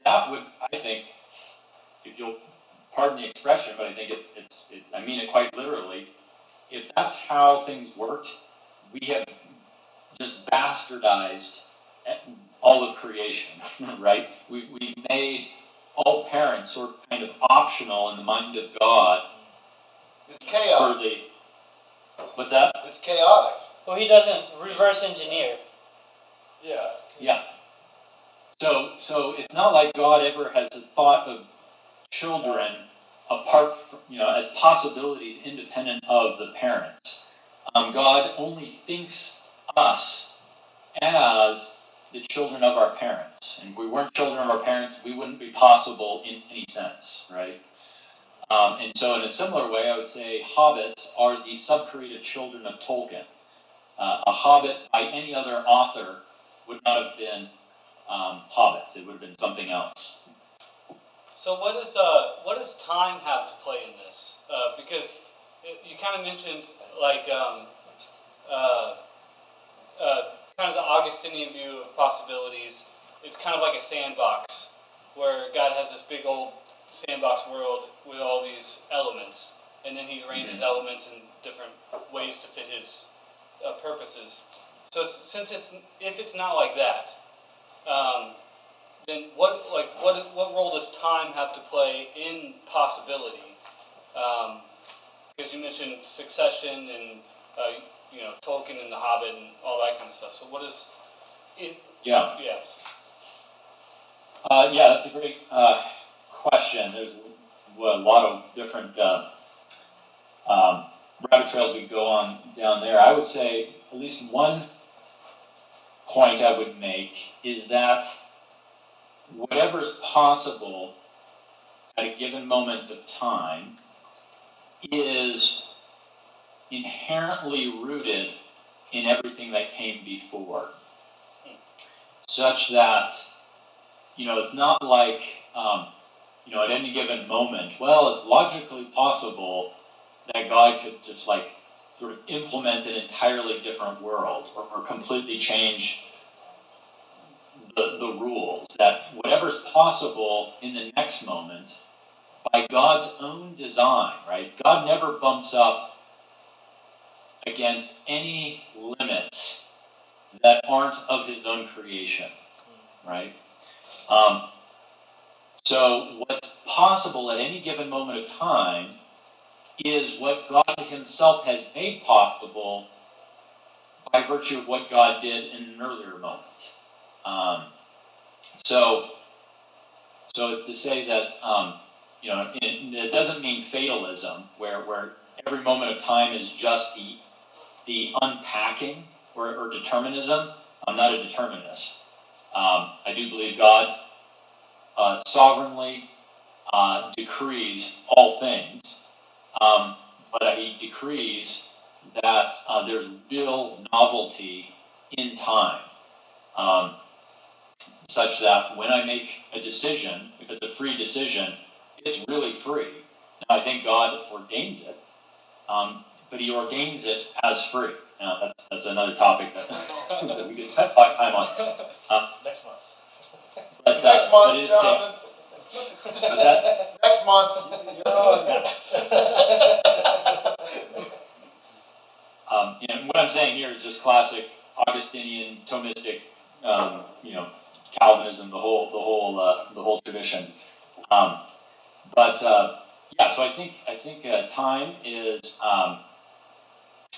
That would, I think, if you'll pardon the expression, but I think I mean it quite literally. If that's how things work, we have just bastardized all of creation, right? We made all parents sort of kind of optional in the mind of God. It's chaos. What's that? It's chaotic. Well, he doesn't reverse engineer. Yeah. So it's not like God ever has a thought of children apart from, as possibilities independent of the parents. God only thinks us as the children of our parents. And if we weren't children of our parents, we wouldn't be possible in any sense, right? And so in a similar way, I would say hobbits are the subcreated children of Tolkien. A hobbit by any other author would not have been hobbits. It would have been something else. So what does time have to play in this? Because you kind of mentioned like kind of the Augustinian view of possibilities. It's kind of like a sandbox where God has this big old sandbox world with all these elements, and then He arranges elements in different ways to fit His purposes. So if it's not like that, then what role does time have to play in possibility? Because you mentioned succession and Tolkien and the Hobbit and all that kind of stuff. So what is Yeah. yeah. Yeah, that's a great question. There's a lot of different rabbit trails we could go on down there. I would say at least one point I would make is that whatever's possible at a given moment of time is inherently rooted in everything that came before, such that it's not like at any given moment, well, it's logically possible that God could just like sort of implement an entirely different world or completely change the rules, that whatever's possible in the next moment by God's own design, right? God never bumps up against any limits that aren't of His own creation, right? So what's possible at any given moment of time is what God Himself has made possible by virtue of what God did in an earlier moment. So it's to say that it doesn't mean fatalism, where every moment of time is just the unpacking or determinism. I'm not a determinist. I do believe God sovereignly decrees all things, but He decrees that there's real novelty in time, such that when I make a decision, if it's a free decision, it's really free. Now, I think God ordains it, but He ordains it as free. Now, that's another topic that we could spend time on. Next month. Next month, Jonathan. Next month. You're on. And what I'm saying here is just classic Augustinian Thomistic, Calvinism, the whole tradition. So I think time is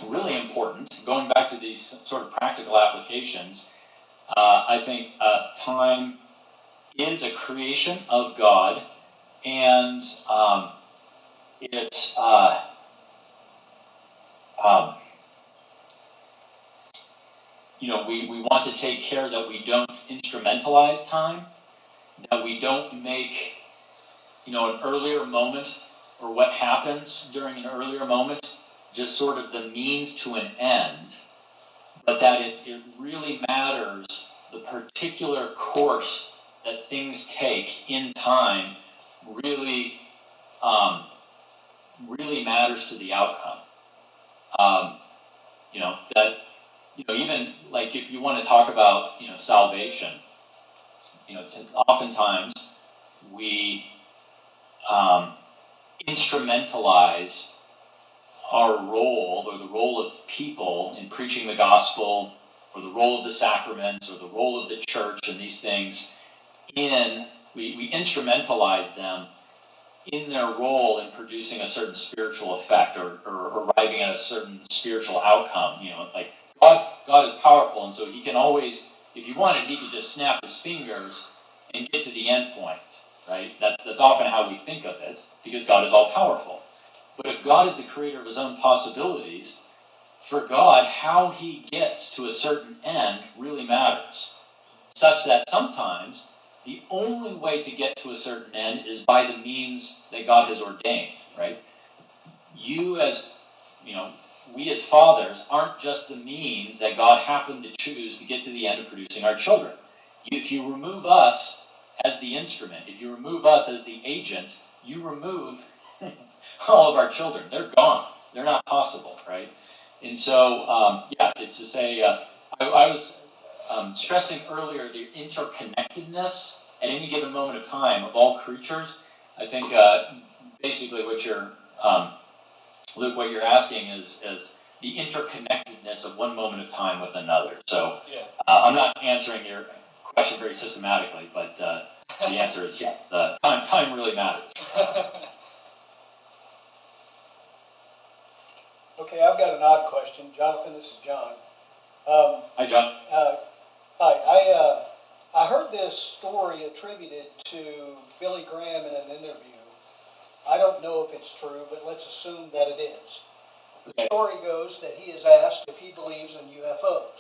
really important. Going back to these sort of practical applications, I think time is a creation of God, and it's we want to take care that we don't instrumentalize time, that we don't make an earlier moment or what happens during an earlier moment just sort of the means to an end, but that it really matters the particular course that things take in time really matters to the outcome. That even like if you want to talk about salvation, oftentimes we instrumentalize our role or the role of people in preaching the gospel, or the role of the sacraments, or the role of the church, and these things we instrumentalize them in their role in producing a certain spiritual effect or arriving at a certain spiritual outcome. Like God is powerful, and so He can always, if He wanted, He could just snap His fingers and get to the end point, right? That's often how we think of it, because God is all powerful. But if God is the creator of His own possibilities, for God, how he gets to a certain end really matters, such that sometimes the only way to get to a certain end is by the means that God has ordained, right? You as, we as fathers aren't just the means that God happened to choose to get to the end of producing our children. If you remove us as the instrument, if you remove us as the agent, you remove all of our children. They're gone. They're not possible, right? And so, it's to say, I was stressing earlier the interconnectedness at any given moment of time of all creatures. I think basically what you're, Luke, what you're asking is the interconnectedness of one moment of time with another. So I'm not answering your question very systematically, but the answer is time really matters. Okay, I've got an odd question. Jonathan, this is John. Hi, John. Hi. I heard this story attributed to Billy Graham in an interview. I don't know if it's true, but let's assume that it is. The story goes that he is asked if he believes in UFOs.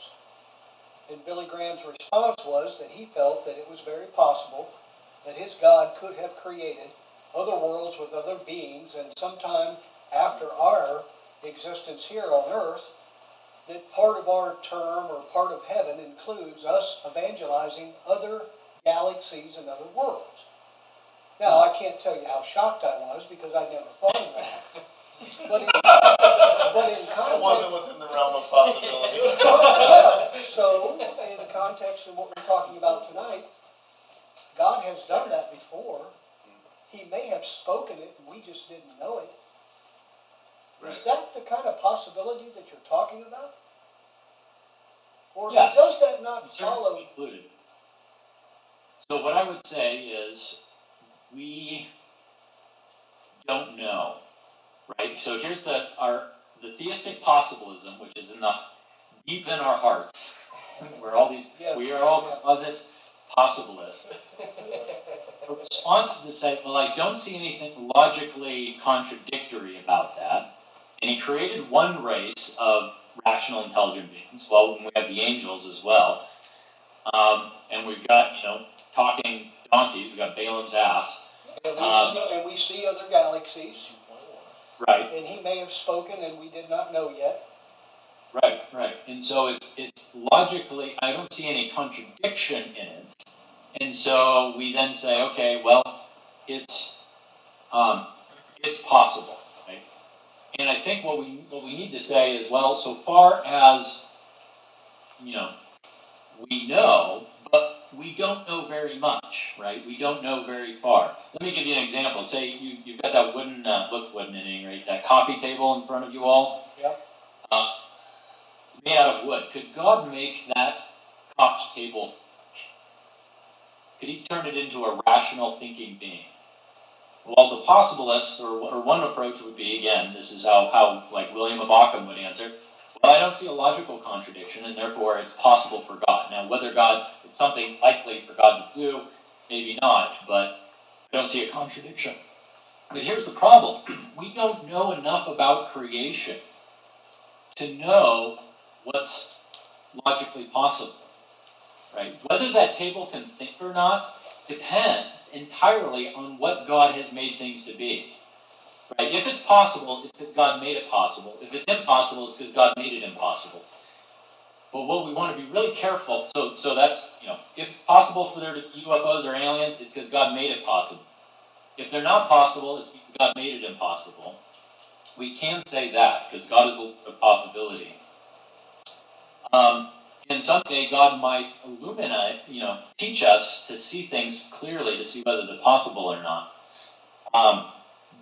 And Billy Graham's response was that he felt that it was very possible that his God could have created other worlds with other beings, and sometime after our existence here on earth, that part of our term or part of heaven includes us evangelizing other galaxies and other worlds. Now, I can't tell you how shocked I was because I never thought of that. But in context, It wasn't within the realm of possibility. So, in the context of what we're talking about tonight, God has done that before. He may have spoken it and we just didn't know it. Is that the kind of possibility that you're talking about? Or Yes. does that not follow? Included. So what I would say is we don't know, right? So here's the theistic possibilism, which is deep in our hearts. We are all closet possibilists. The response is to say, well, I don't see anything logically contradictory about that. And he created one race of rational, intelligent beings. Well, we have the angels as well. And we've got, talking donkeys. We've got Balaam's ass. And we see other galaxies. Right. And he may have spoken and we did not know yet. Right. And so it's logically, I don't see any contradiction in it. And so we then say, okay, well, it's possible, right? And I think what we need to say is, well, so far as we know, but we don't know very much, right? We don't know very far. Let me give you an example. Say you've got that wooden, wooden inning, right? That coffee table in front of you all. Yep. It's made out of wood. Could God make that coffee table? Could he turn it into a rational thinking being? Well, the possibilist, or one approach would be, again, this is how like William of Ockham would answer, well, I don't see a logical contradiction, and therefore it's possible for God. Now, whether it's something likely for God to do, maybe not, but I don't see a contradiction. But here's the problem. We don't know enough about creation to know what's logically possible, right? Whether that table can think or not depends entirely on what God has made things to be. Right? If it's possible, it's because God made it possible. If it's impossible, it's because God made it impossible. But what we want to be really careful, so that's, if it's possible for there to be UFOs or aliens, it's because God made it possible. If they're not possible, it's because God made it impossible. We can say that, because God is a possibility. And someday God might illuminate, teach us to see things clearly, to see whether they're possible or not.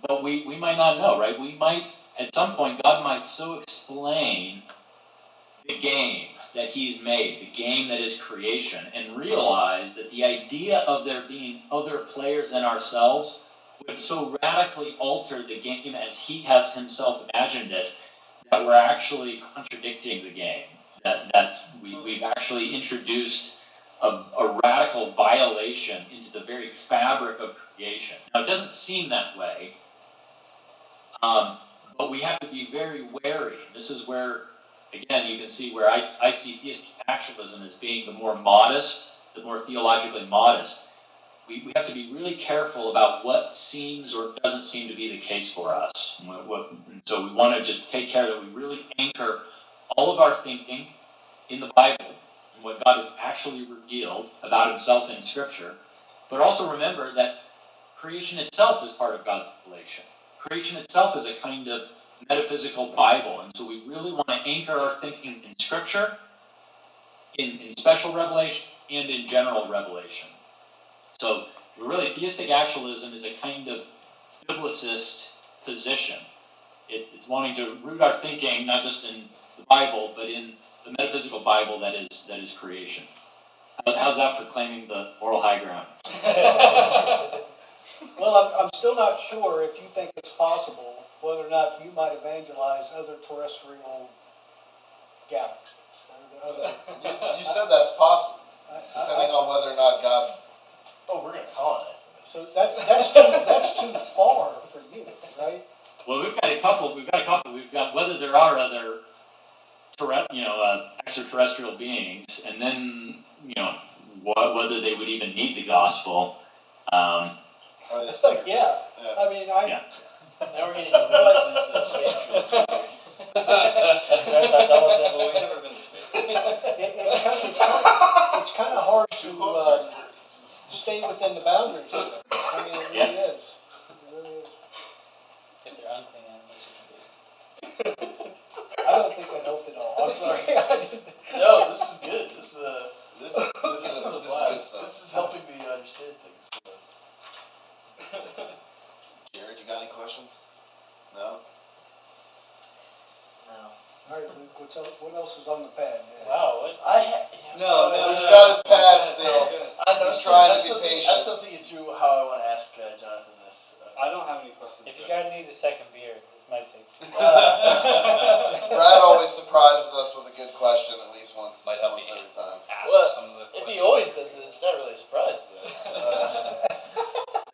But we might not know, right? We might, at some point, God might so explain the game that he's made, the game that is creation, and realize that the idea of there being other players than ourselves would so radically alter the game as he has himself imagined it, that we're actually contradicting the game, that we've actually introduced a radical violation into the very fabric of creation. Now, it doesn't seem that way, but we have to be very wary. This is where again, you can see where I see theistic actualism as being the more modest, the more theologically modest. We have to be really careful about what seems or doesn't seem to be the case for us. And so we want to just take care that we really anchor all of our thinking in the Bible and what God has actually revealed about himself in Scripture, but also remember that creation itself is part of God's revelation. Creation itself is a kind of metaphysical Bible, and so we really want to anchor our thinking in Scripture, in special revelation, and in general revelation. So really, theistic actualism is a kind of biblicist position. It's wanting to root our thinking not just in the Bible, but in the metaphysical Bible that is creation. How's that for claiming the moral high ground? Well, I'm still not sure if you think it's possible whether or not you might evangelize other terrestrial galaxies. You said that's possible, depending on whether or not God. Oh, we're going to colonize them. So that's too far for you, right? Well, we've got a couple. We've got whether there are other, extraterrestrial beings, and then whether they would even need the gospel. It's like, yeah. I mean, Yeah. Now we're getting into Lewis's space trip. That's what I thought that was it, but we've never been to space. it's kind of hard to stay within the boundaries of it. I mean, it really is. It really is. If they're unclean animals, you can do it. I don't think that helped at all. I'm sorry. I didn't. No, this is good. This is Good blast. stuff. This is helping me understand things. Jared, you got any questions? No? No. All right, Luke, what else is on the pad? Wow, what? No, Luke's got his pad still. I'm He's trying to be patient. I'm still thinking through how I want to ask Jonathan this. I don't have any questions. If you guys need a second beer, it's my take. Brad always surprises us with a good question at least once Might help every me time. ask some of the questions. If he always does it, it's not really a surprise then.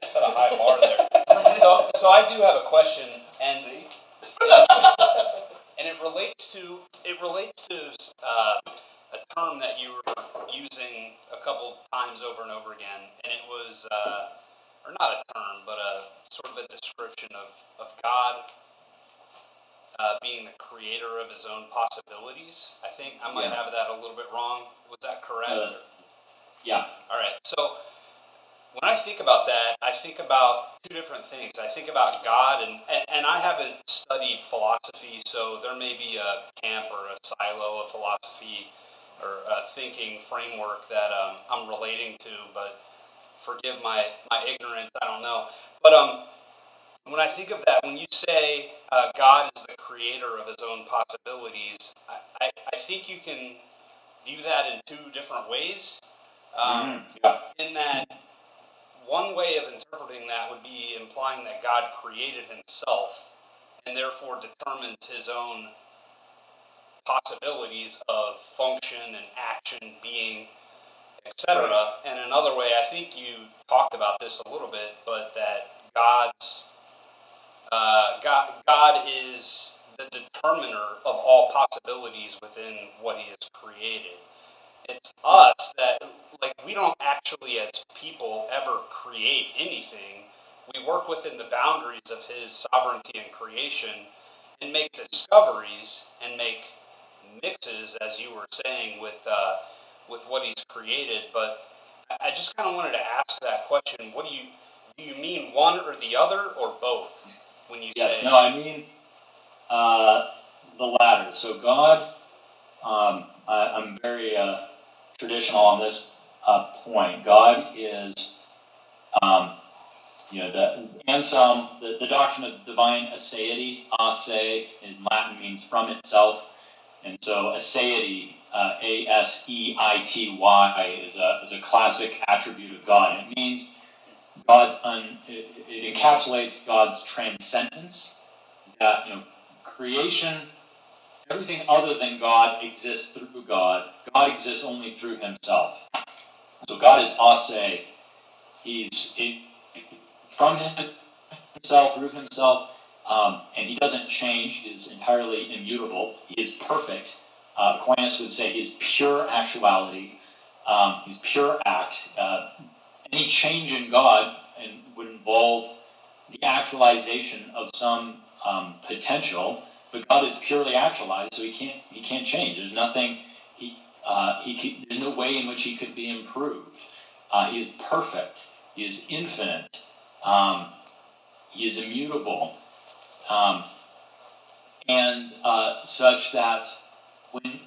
Set a high bar there. So I do have a question, and See? And it relates to a term that you were using a couple times over and over again, and it was or not a term, but a sort of a description of God being the creator of his own possibilities. I think I might have that a little bit wrong. Was that correct? Yeah. All right. So when I think about that, I think about two different things. I think about God, and I haven't studied philosophy, so there may be a camp or a silo of philosophy or a thinking framework that I'm relating to, but forgive my ignorance, I don't know. But when I think of that, when you say God is the creator of his own possibilities, I think you can view that in two different ways. In that, one way of interpreting that would be implying that God created himself and therefore determines his own possibilities of function and action, being, etc. And another way, I think you talked about this a little bit, but that God is the determiner of all possibilities within what he has created. It's us that, like, we don't actually as people ever create anything. We work within the boundaries of his sovereignty and creation and make discoveries and make mixes, as you were saying, with what he's created. But I just kind of wanted to ask that question. Do you mean one or the other, or both, when you say? No, I mean the latter. So God, I'm very traditional on this point. God is, the Anselm, the doctrine of divine aseity, ase in Latin means from itself, and so aseity, aseity, is a classic attribute of God. And it means it encapsulates God's transcendence. That creation, everything other than God exists through God. God exists only through himself. So God is ase. He's from himself, through himself, and he doesn't change. He is entirely immutable. He is perfect. Aquinas would say he's pure actuality. He's pure act. Any change in God would involve the actualization of some potential, but God is purely actualized, so he can't change. There's nothing there's no way in which he could be improved. He is perfect. He is infinite. He is immutable, and such that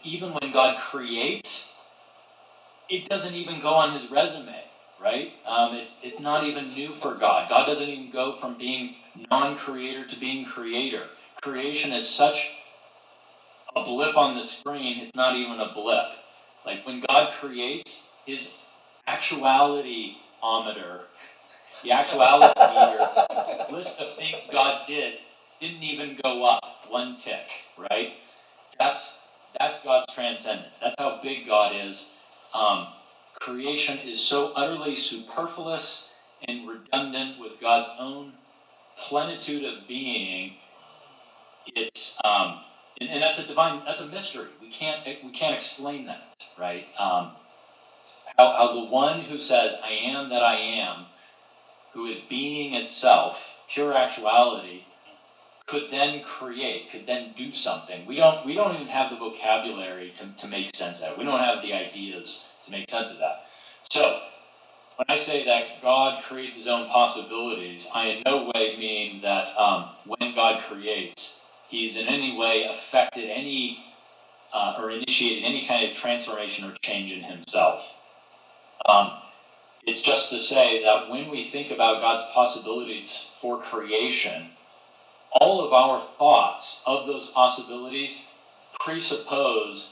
even when God creates, it doesn't even go on his resume, right? It's not even new for God. God doesn't even go from being non-creator to being creator. Creation is such a blip on the screen, it's not even a blip. Like when God creates, his actuality-ometer, the actuality meter, list of things God didn't even go up one tick, right? That's God's transcendence. That's how big God is. Creation is so utterly superfluous and redundant with God's own plenitude of being. It's and that's a mystery. We can't explain that, right? How the one who says "I am that I am," who is being itself, pure actuality, could then create, could then do something. We don't even have the vocabulary to make sense of it. We don't have the ideas to make sense of that. So when I say that God creates his own possibilities, I in no way mean that when God creates, he's in any way affected any or initiated any kind of transformation or change in himself. It's just to say that when we think about God's possibilities for creation, all of our thoughts of those possibilities presuppose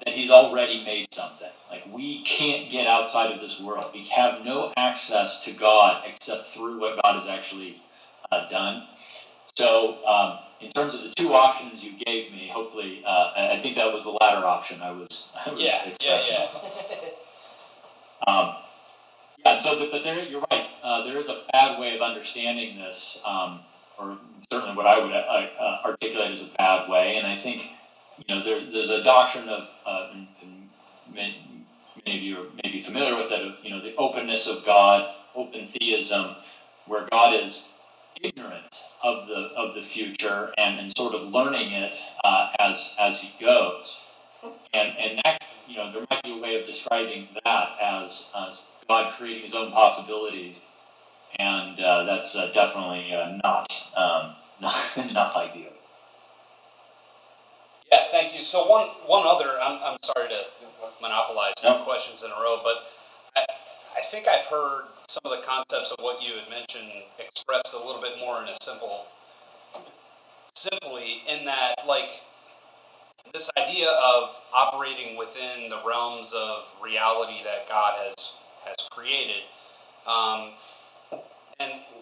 that he's already made something. Like we can't get outside of this world. We have no access to God except through what God has actually done. So in terms of the two options you gave me, hopefully, I think that was the latter option I was expressing. But there, you're right. There is a bad way of understanding this, or certainly what I would articulate as a bad way. And I think, there's a doctrine of, and many of you are maybe familiar with it, of, the openness of God, open theism, where God is ignorant of the future and sort of learning it as he goes. And that, there might be a way of describing that as God creating his own possibilities, and that's definitely not ideal. Yeah, thank you. So one other, I'm sorry to monopolize two questions in a row, but I think I've heard some of the concepts of what you had mentioned expressed a little bit more in a simply in that, like, this idea of operating within the realms of reality that God has created. And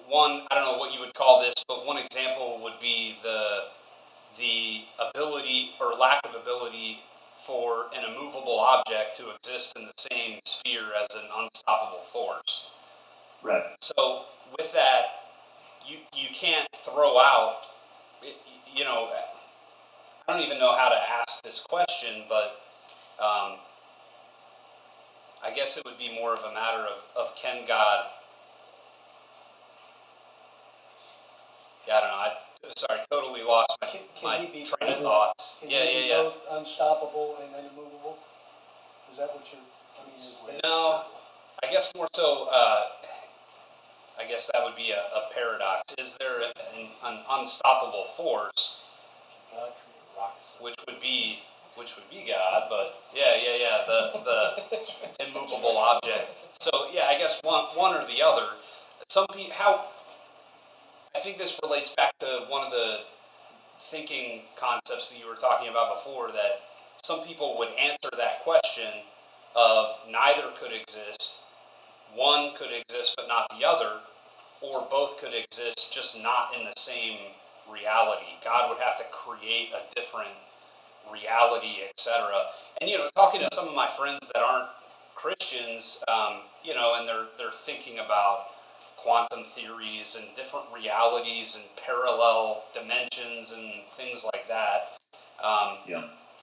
one, I don't know what you would call this, but one example would be the ability or lack of ability for an immovable object to exist in the same sphere as an unstoppable force. Right. So with that, you can't throw out, I don't even know how to ask this question, but I guess it would be more of a matter of can God, I don't know, sorry, totally lost my train of thoughts. Can he be both unstoppable and immovable? Is that what No, I guess more so, I guess that would be a paradox. Is there an unstoppable force, which would be God, but the immovable object. So yeah, I guess one or the other. Some people, I think this relates back to one of the thinking concepts that you were talking about before, that some people would answer that question of neither could exist, one could exist but not the other, or both could exist just not in the same reality. God would have to create a different reality, etc. And talking to some of my friends that aren't Christians, and they're thinking about quantum theories and different realities and parallel dimensions and things like that.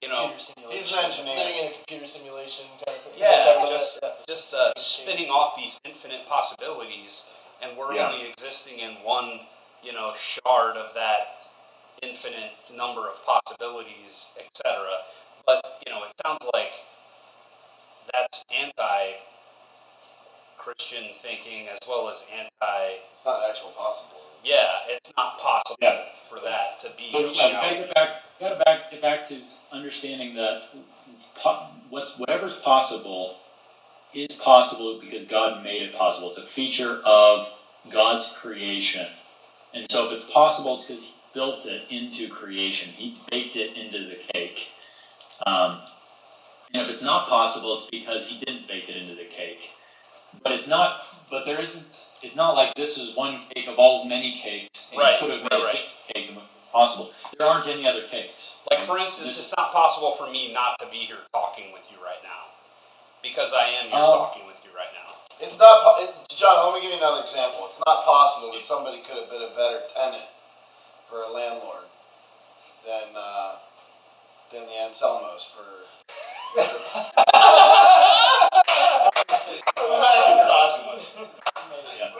you know, computer simulation. he's an engineer. Living in a computer simulation kind of thing. yeah, Just spinning off these infinite possibilities, and we're Yeah. only existing in one, shard of that infinite number of possibilities, etc. But it sounds like that's anti-Christian thinking as well as anti. It's not actual possible. Yeah, it's not possible Yeah. for that to be. So yeah, we gotta get back to understanding that whatever's possible is possible because God made it possible. It's a feature of God's creation. And so if it's possible, it's because He built it into creation. He baked it into the cake. And if it's not possible, it's because He didn't bake it into the cake. But it's not like this is one cake of all many cakes, and Right, He could have made right, a right. different cake and it was possible. There aren't any other cakes. Like, for instance, it's not possible for me not to be here talking with you right now. Because I am here talking with you right now. It's not, John, let me give you another example. It's not possible that somebody could have been a better tenant for a landlord than the Anselmos for the Macintosh one. Yeah.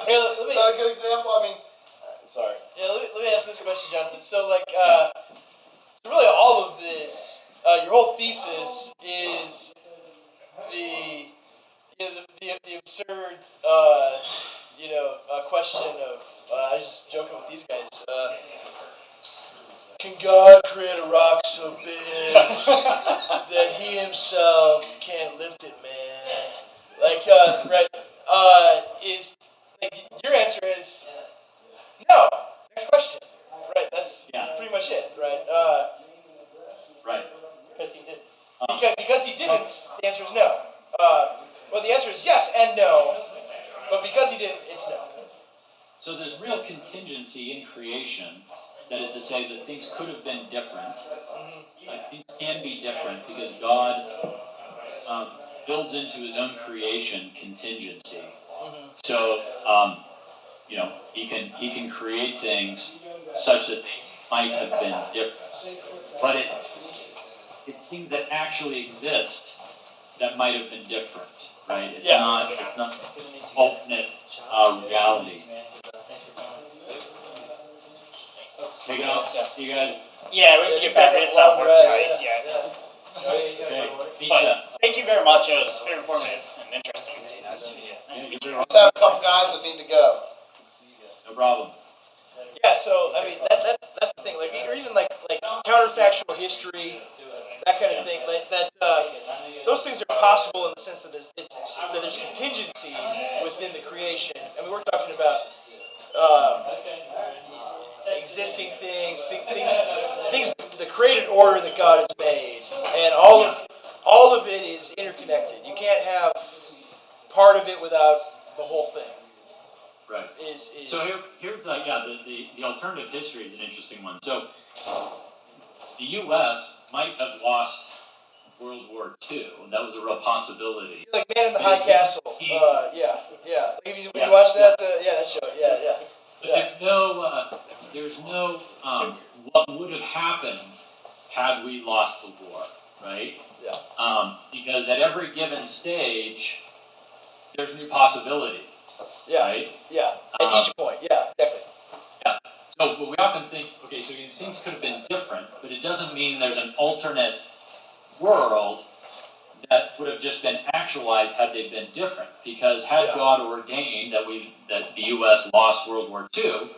Hey, Is that a good example? I mean, sorry. Yeah, let me ask this question, Jonathan. So, so really, all of this, your whole thesis is the absurd, question of, I was just joking with these guys. Can God create a rock so big that He Himself can't lift it, man? Right? Is your answer is no. Next question. Right. That's pretty much it. Right. Right. Because he did. Because He didn't. The answer is no. Well, the answer is yes and no, but because He didn't, it's no. So there's real contingency in creation. That is to say that things could have been different. Things can be different because God builds into His own creation contingency. So He can create things such that they might have been different. But it's things that actually exist that might have been different, right? It's not ultimate reality. Take it off, you guys. Yeah, we have to get back into work tonight. Yeah. Okay. But thank you very much. It was very informative and interesting. Let's have a couple guys that need to go. No problem. Yeah. So I mean, that's the thing. Like, or even like counterfactual history, that kind of thing. Those things are possible in the sense that there's contingency within the creation. I mean, we're talking about existing things, the created order that God has made, and all of it is interconnected. You can't have part of it without the whole thing. Right. So here's the alternative history is an interesting one. So the U.S. might have lost World War II, and that was a real possibility. Like Man in the High Castle. Yeah. Like, you watch that? That show. Yeah. But there's no what would have happened had we lost the war, right? Yeah. Because at every given stage, there's new possibilities. Yeah. Right? Yeah. At each point. Yeah. Exactly. Yeah. So we often think, okay, so things could have been different, but it doesn't mean there's an alternate world that would have just been actualized had they been different. Because had God ordained that the U.S. lost World War II,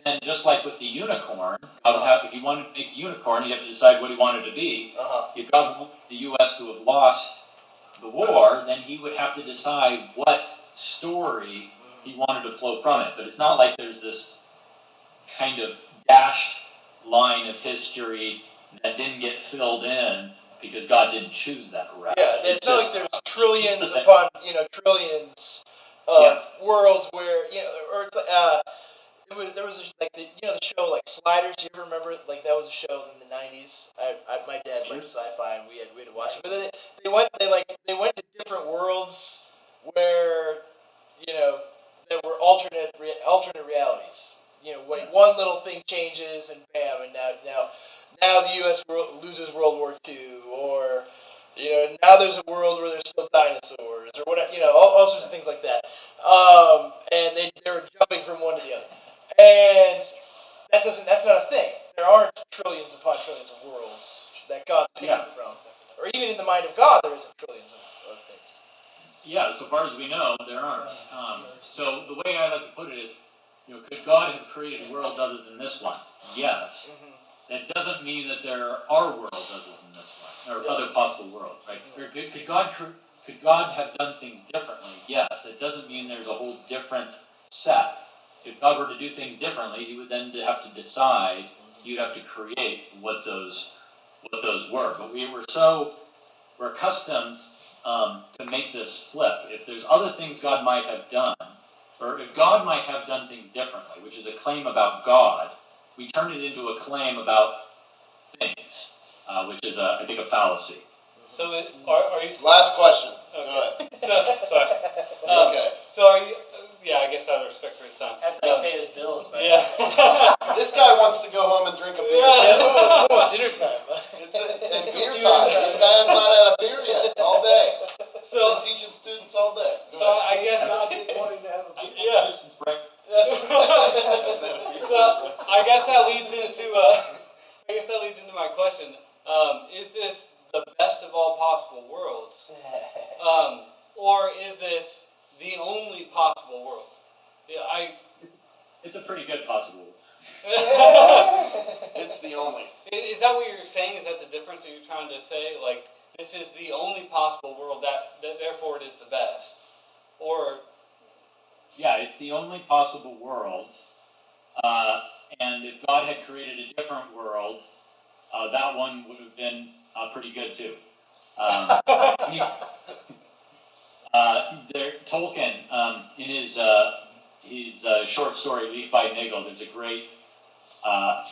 then just like with the unicorn, God would have, if He wanted to make a unicorn, He had to decide what He wanted to be. If God wanted the U.S. to have lost the war, then He would have to decide what story He wanted to flow from it. But it's not like there's this kind of dashed line of history that didn't get filled in because God didn't choose that route. Yeah, it's not like there's trillions upon trillions of worlds where or it's there was the show like Sliders. Do you ever remember it? Like, that was a show in the '90s. My dad liked sci-fi, and we had to watch it. But they went to different worlds where that were alternate realities. Like, one little thing changes and bam, and now the U.S. loses World War II, or now there's a world where there's still dinosaurs, or whatever, all sorts of things like that. And they're jumping from one to the other, and that's not a thing. There aren't trillions upon trillions of worlds that God's picking from, or even in the mind of God, there isn't trillions of things. Yeah, so far as we know, there aren't. So the way I like to put it is, could God have created worlds other than this one? Yes. Mm-hmm. That doesn't mean that there are worlds other than this one, or other possible worlds, right? Or could God have done things differently? Yes. That doesn't mean there's a whole different set. If God were to do things differently, He would then have to decide. You'd have to create what those were. But we're accustomed to make this flip. If there's other things God might have done, or if God might have done things differently, which is a claim about God, we turn it into a claim about things, which is, I think, a fallacy. So are you? Last question. Okay. Go ahead. Sorry. Okay. So are you? Yeah, I guess out of respect for his time. After I pay his bills, man. Yeah. This guy wants to go home and drink a beer. Yeah. It's almost dinner time. It's beer time. This guy has not had a beer yet all day. So Been teaching students all day. Go So ahead. I guess. God didn't want him to have a beer. Yeah. Yes. So I guess that leads into my question. Is this the best of all possible worlds, or is this the only possible world? Yeah, It's a pretty good possible. It's the only. Is that what you're saying? Is that the difference that you're trying to say? Like, this is the only possible world, that therefore it is the best, or? Yeah, it's the only possible world. And if God had created a different world, that one would have been pretty good too. Tolkien, in his short story Leaf by Niggle, there's a great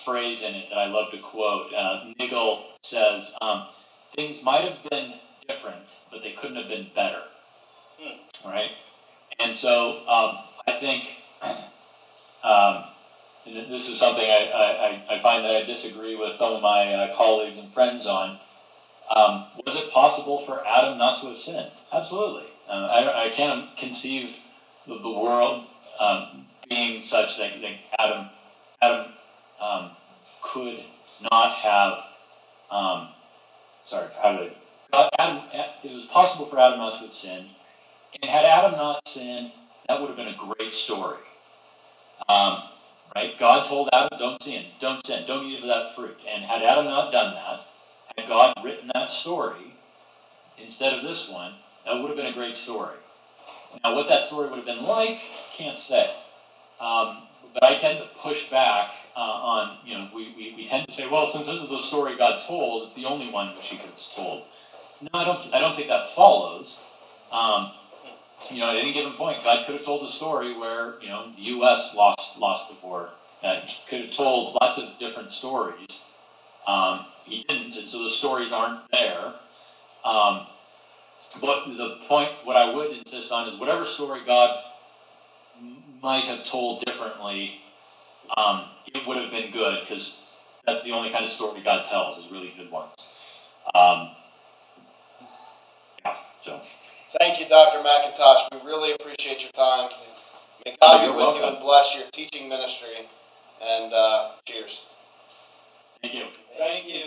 phrase in it that I love to quote. Niggle says, "Things might have been different, but they couldn't have been better." Right? And so I think, and this is something I find that I disagree with some of my colleagues and friends on. Was it possible for Adam not to have sinned? Absolutely. I can't conceive of the world being such that Adam could not have. It was possible for Adam not to have sinned, and had Adam not sinned, that would have been a great story. Right? God told Adam, "Don't sin, don't eat of that fruit." And had Adam not done that, had God written that story instead of this one, that would have been a great story. Now, what that story would have been like, can't say. But I tend to push back on, we tend to say, well, since this is the story God told, it's the only one which He could have told. No, I don't think that follows. At any given point, God could have told a story where, the U.S. lost the war. He could have told lots of different stories. He didn't, and so the stories aren't there. But the point, what I would insist on is whatever story God might have told differently, it would have been good, because that's the only kind of story God tells, is really good ones. So. Thank you, Dr. McIntosh. We really appreciate your time. May God be with you and bless your teaching ministry. And cheers. Thank you. Thank you.